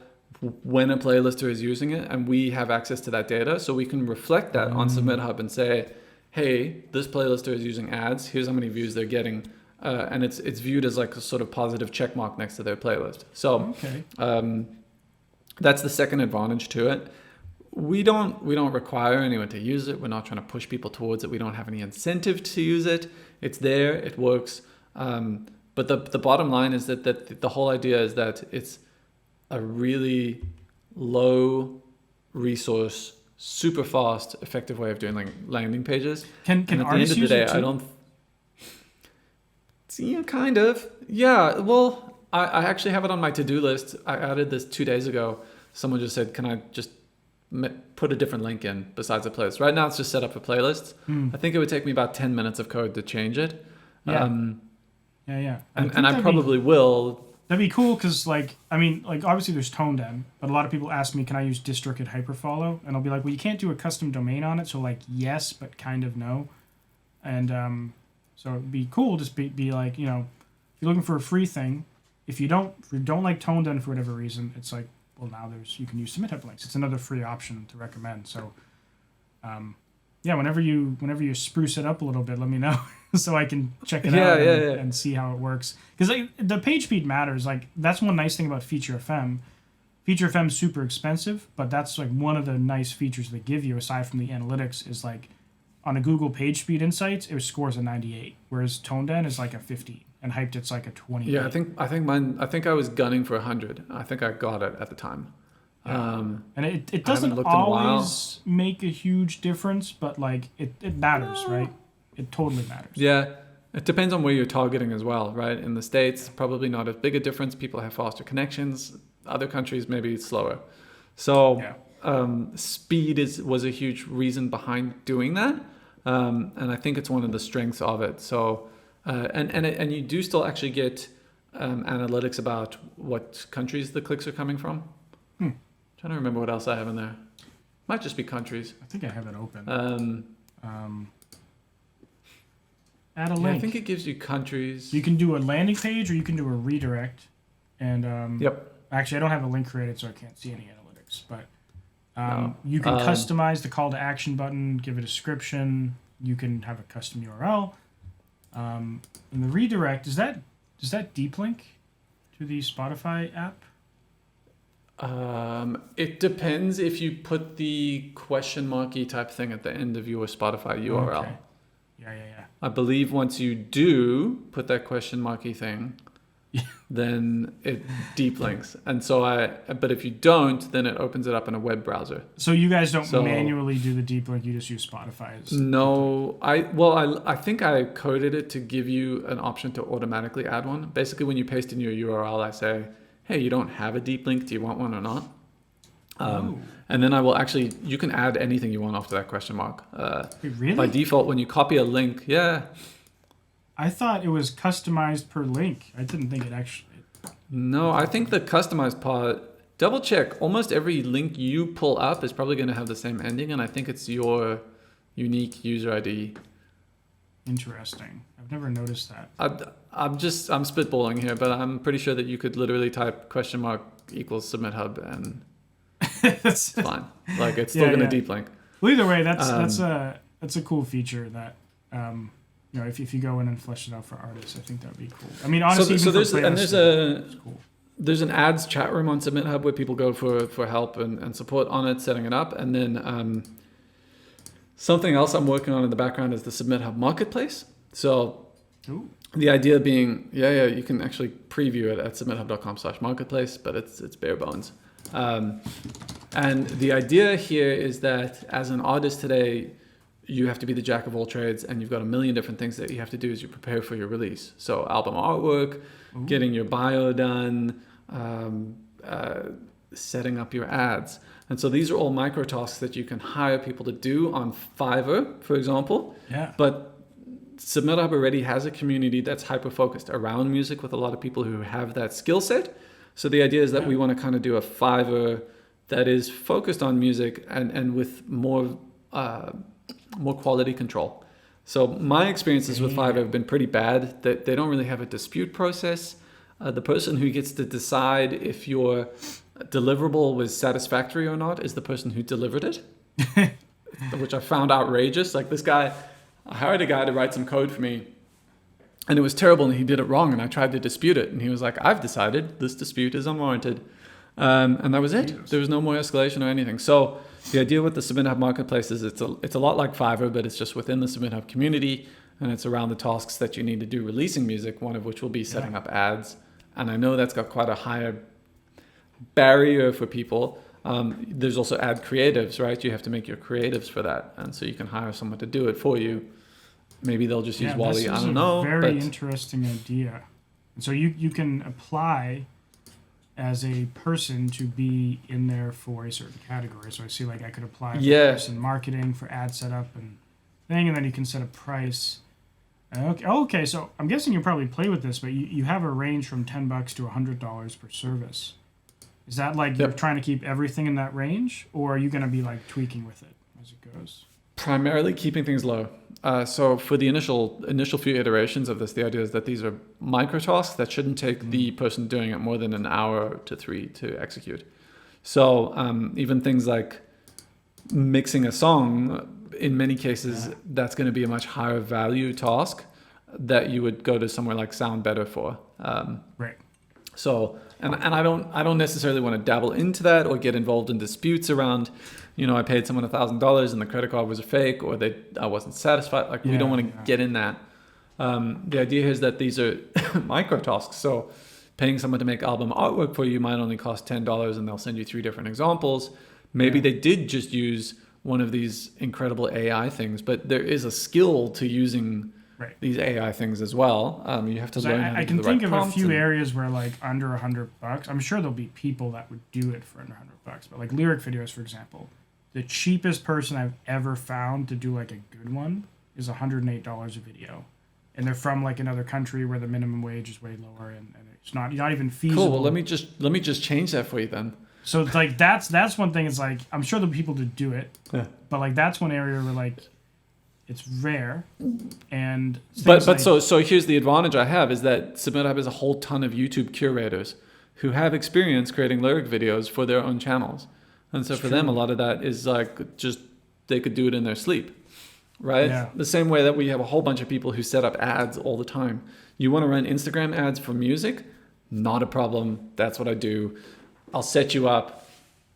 when a playlister is using it, and we have access to that data, so we can reflect that on SubmitHub and say, hey, this playlister is using ads, here's how many views they're getting, and it's viewed as like a sort of positive check mark next to their playlist. So that's the second advantage to it. We don't require anyone to use it. We're not trying to push people towards it. We don't have any incentive to use it. It's there. It works. But the bottom line is that the whole idea is that it's a really low resource super fast, effective way of doing like landing pages. Can and at the end artists of the use day, it too? I don't. Yeah, kind of. Yeah. Well, I actually have it on my to-do list. I added this 2 days ago. Someone just said, "Can I just put a different link in besides a playlist?" Right now, it's just set up for playlists. I think it would take me about 10 minutes of code to change it. Yeah. And think I that'd be- probably will. That'd be cool because, like, I mean, like, obviously there's tone dead, but a lot of people ask me, can I use districted hyperfollow? And I'll be like, well, you can't do a custom domain on it, so, like, yes, but kind of no. And so it'd be cool just be like, you know, if you're looking for a free thing, if you don't like tone dead for whatever reason, it's like, well, now you can use SubmitHub links. It's another free option to recommend. So, yeah, whenever you spruce it up a little bit, let me know so I can check it out and see how it works. Because the page speed matters. Like, that's one nice thing about Feature FM. Feature FM is super expensive, but that's like one of the nice features they give you aside from the analytics is like on a Google Page Speed Insights, it scores a 98, whereas ToneDen is like a 50 and Hyped it's like a 28. Yeah, I think I was gunning for 100. I think I got it at the time. Yeah. And it doesn't always make a huge difference, but like it matters, right? It totally matters. Yeah, it depends on where you're targeting as well, right? In the States, probably not as big a difference. People have faster connections. Other countries, maybe it's slower. So speed was a huge reason behind doing that. And I think it's one of the strengths of it. So, and you do still actually get analytics about what countries the clicks are coming from. Trying to remember what else I have in there. Might just be countries. I think I have it open. Add a link. Yeah, I think it gives you countries. You can do a landing page or you can do a redirect. And yep. Actually, I don't have a link created, so I can't see any analytics. But you can customize the call to action button, give a description. You can have a custom URL. And the redirect, does that deep link to the Spotify app? It depends if you put the question marky type thing at the end of your Spotify URL. Okay. Yeah. I believe once you do put that question marky thing, then it deep links. And so but if you don't, then it opens it up in a web browser. So you guys don't manually do the deep link, you just use Spotify's? No, I think I coded it to give you an option to automatically add one. Basically, when you paste in your URL, I say, hey, you don't have a deep link. Do you want one or not? And then you can add anything you want after that question mark. Wait, really? By default, when you copy a link, yeah. I thought it was customized per link. I didn't think it actually... No, I think the customized part, double check. Almost every link you pull up is probably going to have the same ending, and I think it's your unique user ID. Interesting. I've never noticed that. I'm spitballing here, but I'm pretty sure that you could literally type question mark equals SubmitHub and it's fine. Like it's still going to deep link. Well, either way, that's a cool feature that you know, if you go in and flesh it out for artists, I think that would be cool. I mean, honestly, there's an ads chat room on SubmitHub where people go for help and support on it, setting it up, and then something else I'm working on in the background is the SubmitHub marketplace. So the idea being, you can actually preview it at submithub.com/marketplace, but it's bare bones. And the idea here is that as an artist today, you have to be the jack of all trades, and you've got a million different things that you have to do as you prepare for your release. So album artwork, getting your bio done, setting up your ads. And so these are all micro tasks that you can hire people to do on Fiverr, for example. Yeah. But SubmitHub already has a community that's hyper-focused around music with a lot of people who have that skill set. So the idea is that we want to kind of do a Fiverr that is focused on music and with more quality control. So my experiences with Fiverr have been pretty bad. That they don't really have a dispute process. The person who gets to decide if your deliverable was satisfactory or not is the person who delivered it, which I found outrageous. Like this guy, I hired a guy to write some code for me, and it was terrible, and he did it wrong, and I tried to dispute it, and he was like, I've decided this dispute is unwarranted. And that was it. There was no more escalation or anything. So the idea with the SubmitHub marketplace is it's a lot like Fiverr, but it's just within the SubmitHub community, and it's around the tasks that you need to do releasing music, one of which will be setting up ads. And I know that's got quite a higher barrier for people. There's also ad creatives, right? You have to make your creatives for that. And so you can hire someone to do it for you. Maybe they'll just use Wally. I don't know. Very interesting idea. And so you can apply as a person to be in there for a certain category. So I see like I could apply for person marketing, for ad setup and thing, and then you can set a price. Okay, so I'm guessing you probably play with this, but you have a range from $10 to $100 per service. Is that like you're trying to keep everything in that range, or are you going to be like tweaking with it as it goes? Primarily keeping things low. So for the initial few iterations of this, the idea is that these are micro tasks that shouldn't take the person doing it more than an hour to 3 to execute. So even things like mixing a song, in many cases, that's going to be a much higher value task that you would go to somewhere like Sound Better for. Right. So, and I don't necessarily want to dabble into that or get involved in disputes around, I paid someone $1,000 and the credit card was a fake, or I wasn't satisfied. Like we don't want to get in that. The idea is that these are micro tasks. So paying someone to make album artwork for you might only cost $10 and they'll send you 3 different examples. Maybe they did just use one of these incredible AI things, but there is a skill to using these AI things as well. You have to learn how to I can think of a few areas where like under $100, I'm sure there'll be people that would do it for under $100, but like lyric videos, for example, the cheapest person I've ever found to do like a good one is $108 a video. And they're from like another country where the minimum wage is way lower and it's not even feasible. Cool. Well, let me just change that for you then. So it's like that's one thing. It's like I'm sure there'll be people to do it, but like that's one area where like it's rare. And so here's the advantage I have is that SubmitHub has a whole ton of YouTube curators who have experience creating lyric videos for their own channels, and so for them a lot of that is like just they could do it in their sleep, right? Yeah. The same way that we have a whole bunch of people who set up ads all the time. You want to run Instagram ads for music? Not a problem. That's what I do. I'll set you up,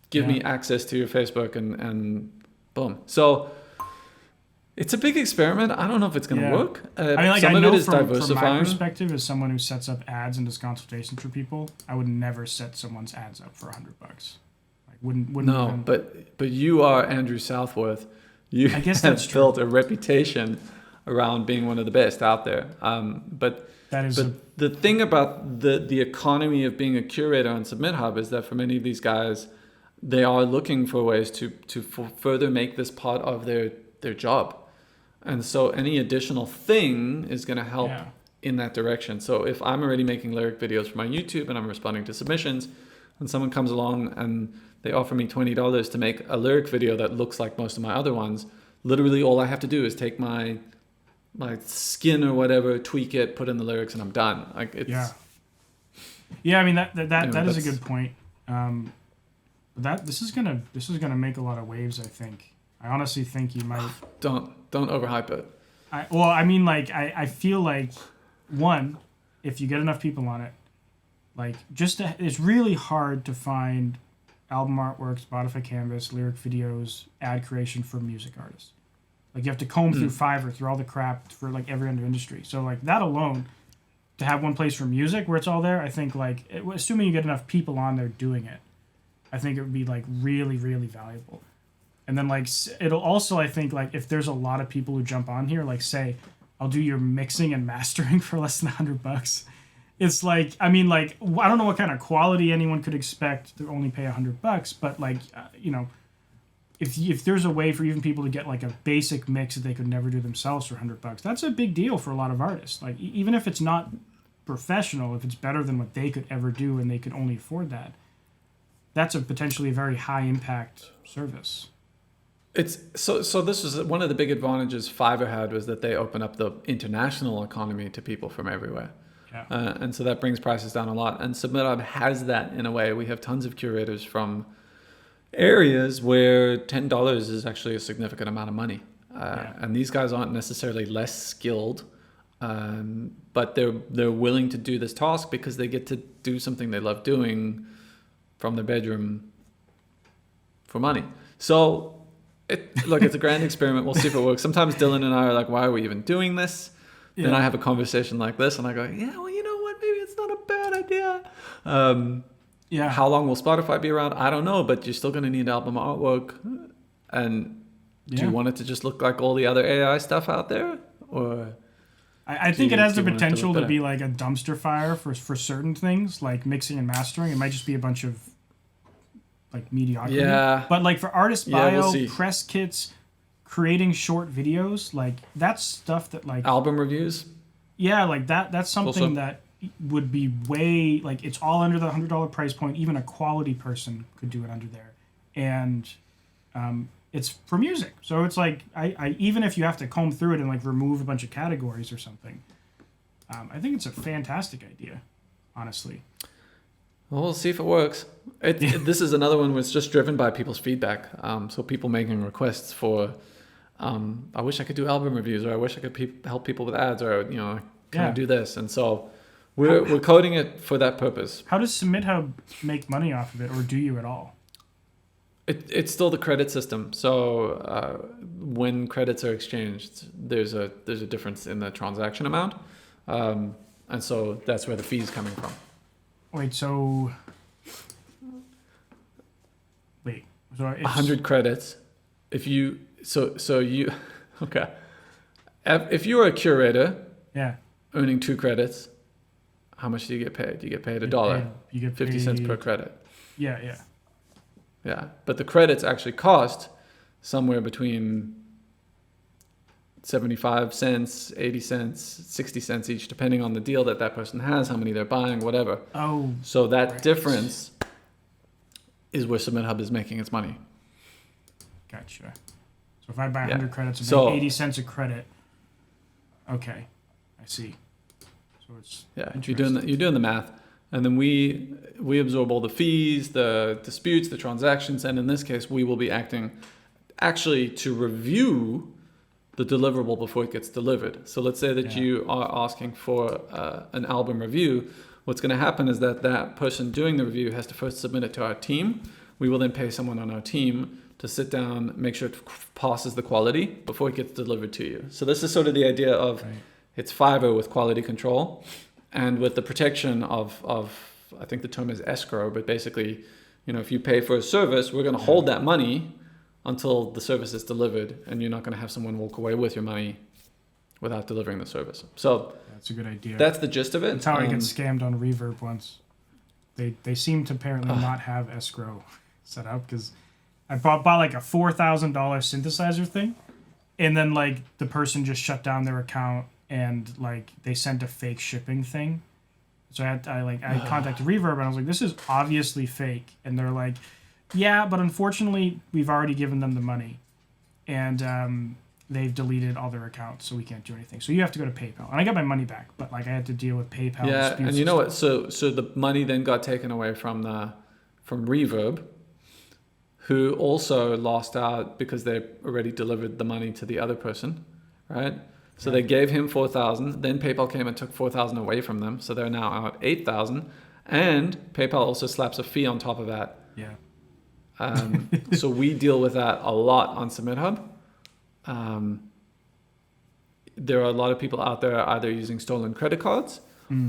give me access to your Facebook, and boom. So it's a big experiment. I don't know if it's going to work. Some of it is diversifying. From my perspective, as someone who sets up ads and does consultations for people, I would never set someone's ads up for $100. Like wouldn't. No, even... but you are Andrew Southworth. I guess that's built a reputation around being one of the best out there. The thing about the economy of being a curator on SubmitHub is that for many of these guys, they are looking for ways to further make this part of their job. And so any additional thing is going to help in that direction. So if I'm already making lyric videos for my YouTube and I'm responding to submissions, and someone comes along and they offer me $20 to make a lyric video that looks like most of my other ones, literally all I have to do is take my skin or whatever, tweak it, put in the lyrics, and I'm done. Like it's I mean that is a good point. This is gonna make a lot of waves. I think. I honestly think you might. Don't overhype it. I feel like one, if you get enough people on it, like it's really hard to find album artwork, Spotify Canvas, lyric videos, ad creation for music artists. Like you have to comb through Fiverr, through all the crap for like every other industry. So like that alone, to have one place for music where it's all there, I think like assuming you get enough people on there doing it, I think it would be like really, really valuable. And then like it'll also, I think like if there's a lot of people who jump on here, like say, I'll do your mixing and mastering for less than $100. It's like, I mean, like I don't know what kind of quality anyone could expect to only pay $100, but like if there's a way for even people to get like a basic mix that they could never do themselves for $100, that's a big deal for a lot of artists. Like even if it's not professional, if it's better than what they could ever do and they could only afford that, that's a potentially very high impact service. It's so this was one of the big advantages Fiverr had, was that they open up the international economy to people from everywhere. Yeah. And so that brings prices down a lot. And SubmitHub has that in a way. We have tons of curators from areas where $10 is actually a significant amount of money. And these guys aren't necessarily less skilled, but they're willing to do this task because they get to do something they love doing from their bedroom for money. So it's a grand experiment. We'll see if it works. Sometimes Dylan and I are like, why are we even doing this? Yeah. Then I have a conversation like this and I go, yeah, well, you know what? Maybe it's not a bad idea. Yeah. How long will Spotify be around? I don't know, but you're still going to need album artwork. And do you want it to just look like all the other AI stuff out there? Or I think it has the do you want it to potential look to be like a dumpster fire for certain things, like mixing and mastering. It might just be a bunch of like mediocrity. Yeah. But like for artist Yeah, bio, we'll see. press kits, creating short videos, like that's stuff that like Album reviews? yeah, like that's something Also. that would be way like it's all under the $100 price point. Even a quality person could do it under there, and it's for music. So it's like I even if you have to comb through it and like remove a bunch of categories or something, I think it's a fantastic idea, honestly. Well, we'll see if it works. This is another one that's just driven by people's feedback. So people making requests for, I wish I could do album reviews, or I wish I could help people with ads, or can I do this? And so we're coding it for that purpose. How does SubmitHub make money off of it, or do you at all? It's still the credit system. So when credits are exchanged, there's a difference in the transaction amount, and so that's where the fee is coming from. Wait, so it's 100 credits. If you okay. If you're a curator, yeah, earning 2 credits, how much do you get paid? You get paid $1. You get 50 cents per credit. Yeah. Yeah, but the credits actually cost somewhere between 75 cents, 80 cents, 60 cents each, depending on the deal that person has, how many they're buying, whatever. Oh. So that difference is where SubmitHub is making its money. Gotcha. So if I buy 100 credits, I make 80 cents a credit. Okay, I see. So it's you're doing the math, and then we absorb all the fees, the disputes, the transactions, and in this case, we will be acting actually to review the deliverable before it gets delivered. So let's say that you are asking for an album review. What's going to happen is that person doing the review has to first submit it to our team. We will then pay someone on our team to sit down, make sure it passes the quality before it gets delivered to you. So this is sort of the idea of it's Fiverr with quality control and with the protection of I think the term is escrow, but basically, if you pay for a service, we're going to hold that money until the service is delivered, and you're not going to have someone walk away with your money without delivering the service. So that's a good idea. That's the gist of it. That's how I got scammed on Reverb once. They seem to apparently not have escrow set up, because I bought like a $4,000 synthesizer thing, and then like the person just shut down their account and like they sent a fake shipping thing. So I contacted Reverb and I was like, this is obviously fake, and they're like, yeah, but unfortunately we've already given them the money, and they've deleted all their accounts, so we can't do anything. So you have to go to PayPal, and I got my money back, but like I had to deal with PayPal. Yeah, and you know what? So the money then got taken away from Reverb, who also lost out because they already delivered the money to the other person, right? So they gave him $4,000. Then PayPal came and took $4,000 away from them, so they're now out $8,000, and PayPal also slaps a fee on top of that. Yeah. So we deal with that a lot on SubmitHub. There are a lot of people out there either using stolen credit cards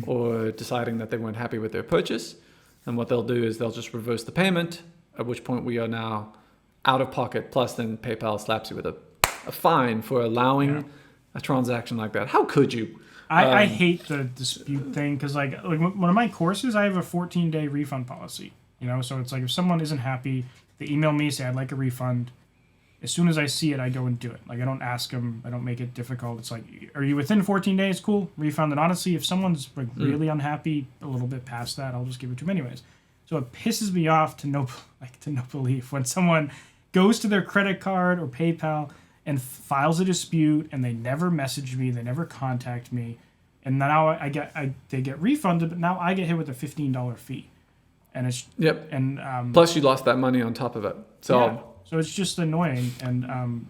or deciding that they weren't happy with their purchase, and what they'll do is they'll just reverse the payment, at which point we are now out of pocket, plus then PayPal slaps you with a fine for allowing a transaction like that. How could you? I hate the dispute thing, because like one of my courses, I have a 14-day refund policy. So it's like if someone isn't happy, they email me, say I'd like a refund. As soon as I see it, I go and do it. Like I don't ask them, I don't make it difficult. It's like, are you within 14 days? Cool, refund. And honestly, if someone's like really unhappy, a little bit past that, I'll just give it to them anyways. So it pisses me off to no belief when someone goes to their credit card or PayPal and files a dispute, and they never message me, they never contact me, and now they get refunded, but now I get hit with a $15 fee, and it's and plus you lost that money on top of it. So it's just annoying, and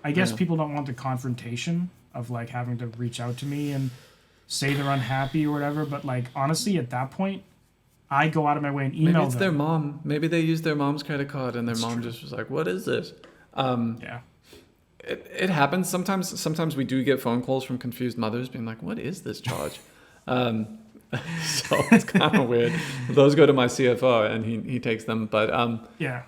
I guess people don't want the confrontation of like having to reach out to me and say they're unhappy or whatever. But like honestly, at that point, I go out of my way and email them. Maybe it's their mom. Maybe they used their mom's credit card, and their mom just was like, "What is this?" It happens sometimes. Sometimes we do get phone calls from confused mothers being like, "What is this charge?" And So it's kind of weird. Those go to my CFO, and he takes them. But yeah.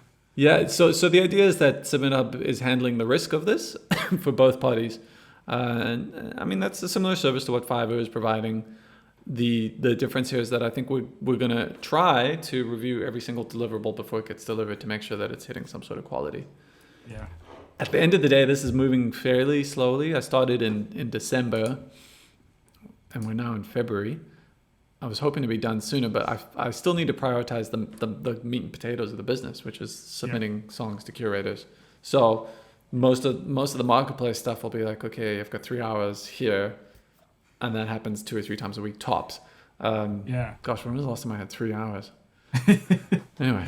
So the idea is that SubmitHub is handling the risk of this for both parties, and I mean that's a similar service to what Fiverr is providing. The difference here is that I think we're gonna try to review every single deliverable before it gets delivered to make sure that it's hitting some sort of quality. Yeah. At the end of the day, this is moving fairly slowly. I started in December, and we're now in February. I was hoping to be done sooner, but I still need to prioritize the meat and potatoes of the business, which is submitting songs to curators. So most of the marketplace stuff will be like, okay, I've got 3 hours here, and that happens 2 or 3 times a week tops. Gosh, when was the last time I had 3 hours? Anyway.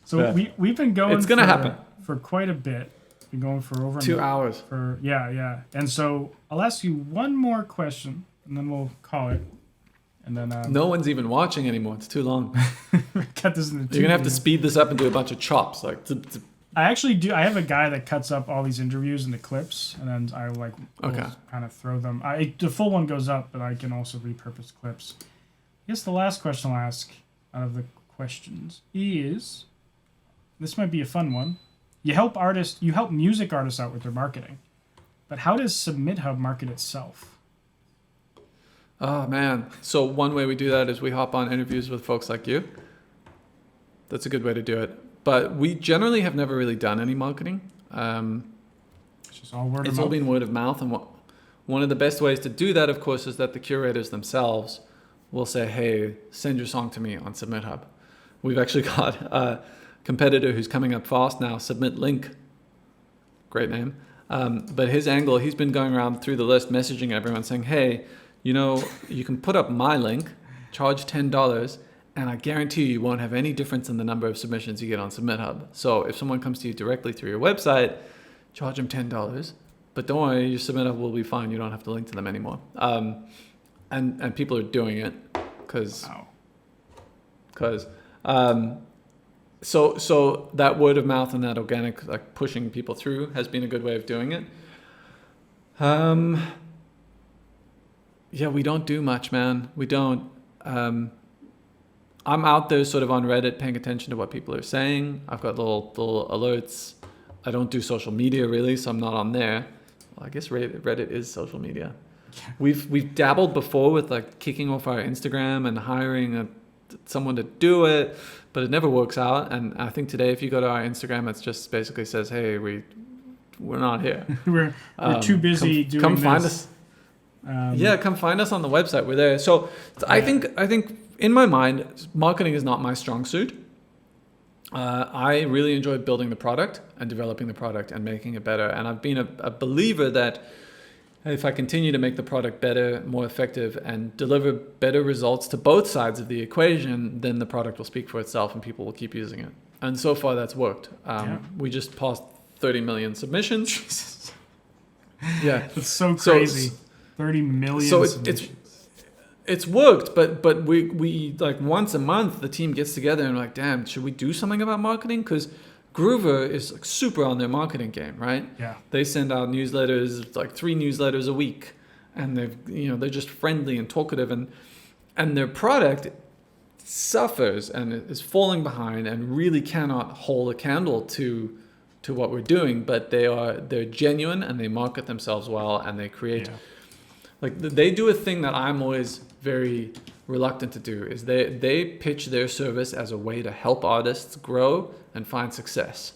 So we've been going. It's gonna happen for quite a bit. Been going for over 2 hours. And so I'll ask you one more question, and then we'll call it. And then no one's even watching anymore. It's too long. Cut this into 2. You're gonna have to speed this up and do a bunch of chops. Like, I actually do. I have a guy that cuts up all these interviews into clips, and then I will kind of throw them. The full one goes up, but I can also repurpose clips. I guess the last question I'll ask out of the questions is, this might be a fun one. You help music artists out with their marketing, but how does SubmitHub market itself? Oh man. So one way we do that is we hop on interviews with folks like you. That's a good way to do it. But we generally have never really done any marketing. It's just all word of mouth. It's all been word of mouth. And one of the best ways to do that, of course, is that the curators themselves will say, hey, send your song to me on SubmitHub. We've actually got a competitor who's coming up fast now, Submit Link. Great name. But his angle, he's been going around through the list messaging everyone saying, hey, you can put up my link, charge $10, and I guarantee you won't have any difference in the number of submissions you get on SubmitHub. So if someone comes to you directly through your website, charge them $10, but don't worry, your SubmitHub will be fine. You don't have to link to them anymore. And people are doing it because so that word of mouth and that organic, like, pushing people through has been a good way of doing it. Yeah, we don't do much, man. We don't. I'm out there sort of on Reddit paying attention to what people are saying. I've got little alerts. I don't do social media really, so I'm not on there. Well, I guess Reddit is social media. Yeah. We've dabbled before with like kicking off our Instagram and hiring someone to do it, but it never works out. And I think today, if you go to our Instagram, it just basically says, "Hey, we're not here. we're too busy doing come this. Find us." Come find us on the website. We're there. So I think in my mind, marketing is not my strong suit. I really enjoy building the product and developing the product and making it better. And I've been a believer that if I continue to make the product better, more effective, and deliver better results to both sides of the equation, then the product will speak for itself and people will keep using it. And so far that's worked. We just passed 30 million submissions. Jesus. Yeah. That's so crazy. 30 million submissions. It's worked, but we like once a month the team gets together and we're like, damn, should we do something about marketing? Because Groover is like super on their marketing game, right? Yeah. They send out newsletters, like 3 newsletters a week, and they're just friendly and talkative, and their product suffers and is falling behind and really cannot hold a candle to what we're doing. But they're genuine and they market themselves well and they create. Yeah. Like they do a thing that I'm always very reluctant to do is they pitch their service as a way to help artists grow and find success.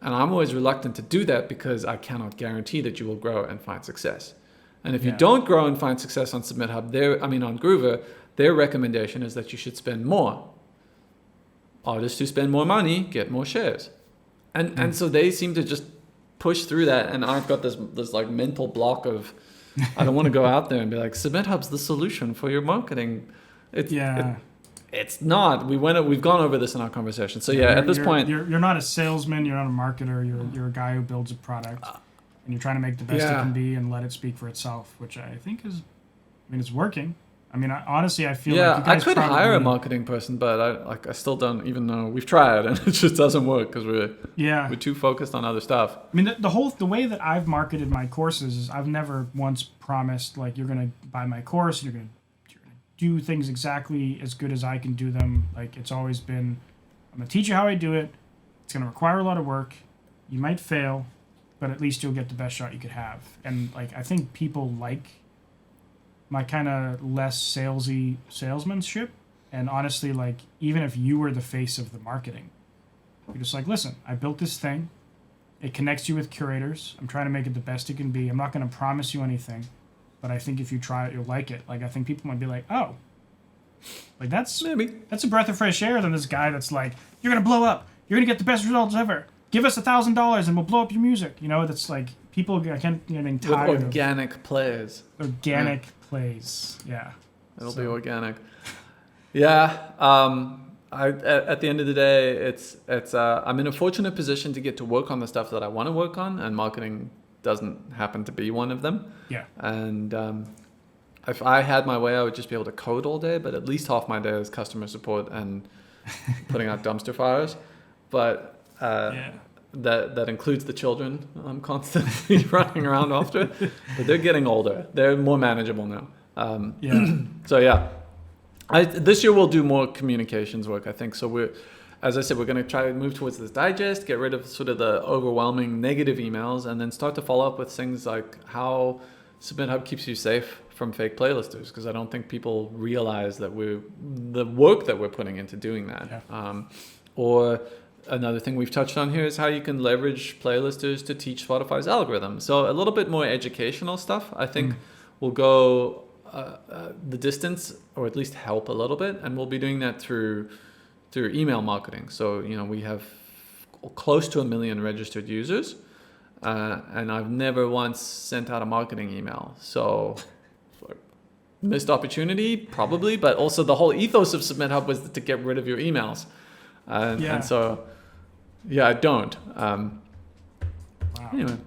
And I'm always reluctant to do that because I cannot guarantee that you will grow and find success. And if you don't grow and find success on SubmitHub, on Groover, their recommendation is that you should spend more. Artists who spend more money get more shares. And so they seem to just push through that, and I've got this like mental block of I don't want to go out there and be like, SubmitHub's the solution for your marketing. It's not. We've gone over this in our conversation. So at this point, you're not a salesman. You're not a marketer. You're a guy who builds a product, and you're trying to make the best it can be and let it speak for itself. Which I think it's working. I mean, honestly, I feel like you guys I could hire a marketing person, but I still don't. Even though we've tried, and it just doesn't work because we're too focused on other stuff. I mean, the way that I've marketed my courses is I've never once promised like you're gonna buy my course and you're gonna do things exactly as good as I can do them. Like, it's always been, I'm going to teach you how I do it. It's going to require a lot of work. You might fail, but at least you'll get the best shot you could have. And like, I think people like my kind of less salesy salesmanship. And honestly, like, even if you were the face of the marketing, you're just like, listen, I built this thing. It connects you with curators. I'm trying to make it the best it can be. I'm not going to promise you anything, but I think if you try it, you'll like it. Like, I think people might be like, oh, like that's a breath of fresh air than this guy that's like, you're going to blow up. You're going to get the best results ever. Give us $1,000 and we'll blow up your music. You know, that's like, people getting tired with organic plays. Organic plays, yeah. It'll be organic. Yeah. At the end of the day, it's I'm in a fortunate position to get to work on the stuff that I want to work on, and marketing doesn't happen to be one of them. Yeah. And if I had my way, I would just be able to code all day, but at least half my day is customer support and putting out dumpster fires. But that includes the children I'm constantly running around after. But they're getting older. They're more manageable now. So yeah. This year we'll do more communications work, I think. So as I said, we're going to try to move towards this digest, get rid of sort of the overwhelming negative emails, and then start to follow up with things like how SubmitHub keeps you safe from fake playlisters, because I don't think people realize that the work that we're putting into doing that. Yeah. Or another thing we've touched on here is how you can leverage playlisters to teach Spotify's algorithm. So a little bit more educational stuff, I think, will go the distance, or at least help a little bit, and we'll be doing that through email marketing. So we have close to 1 million registered users, and I've never once sent out a marketing email. So missed opportunity probably, but also the whole ethos of SubmitHub was to get rid of your emails, and so I don't. Wow. Anyway.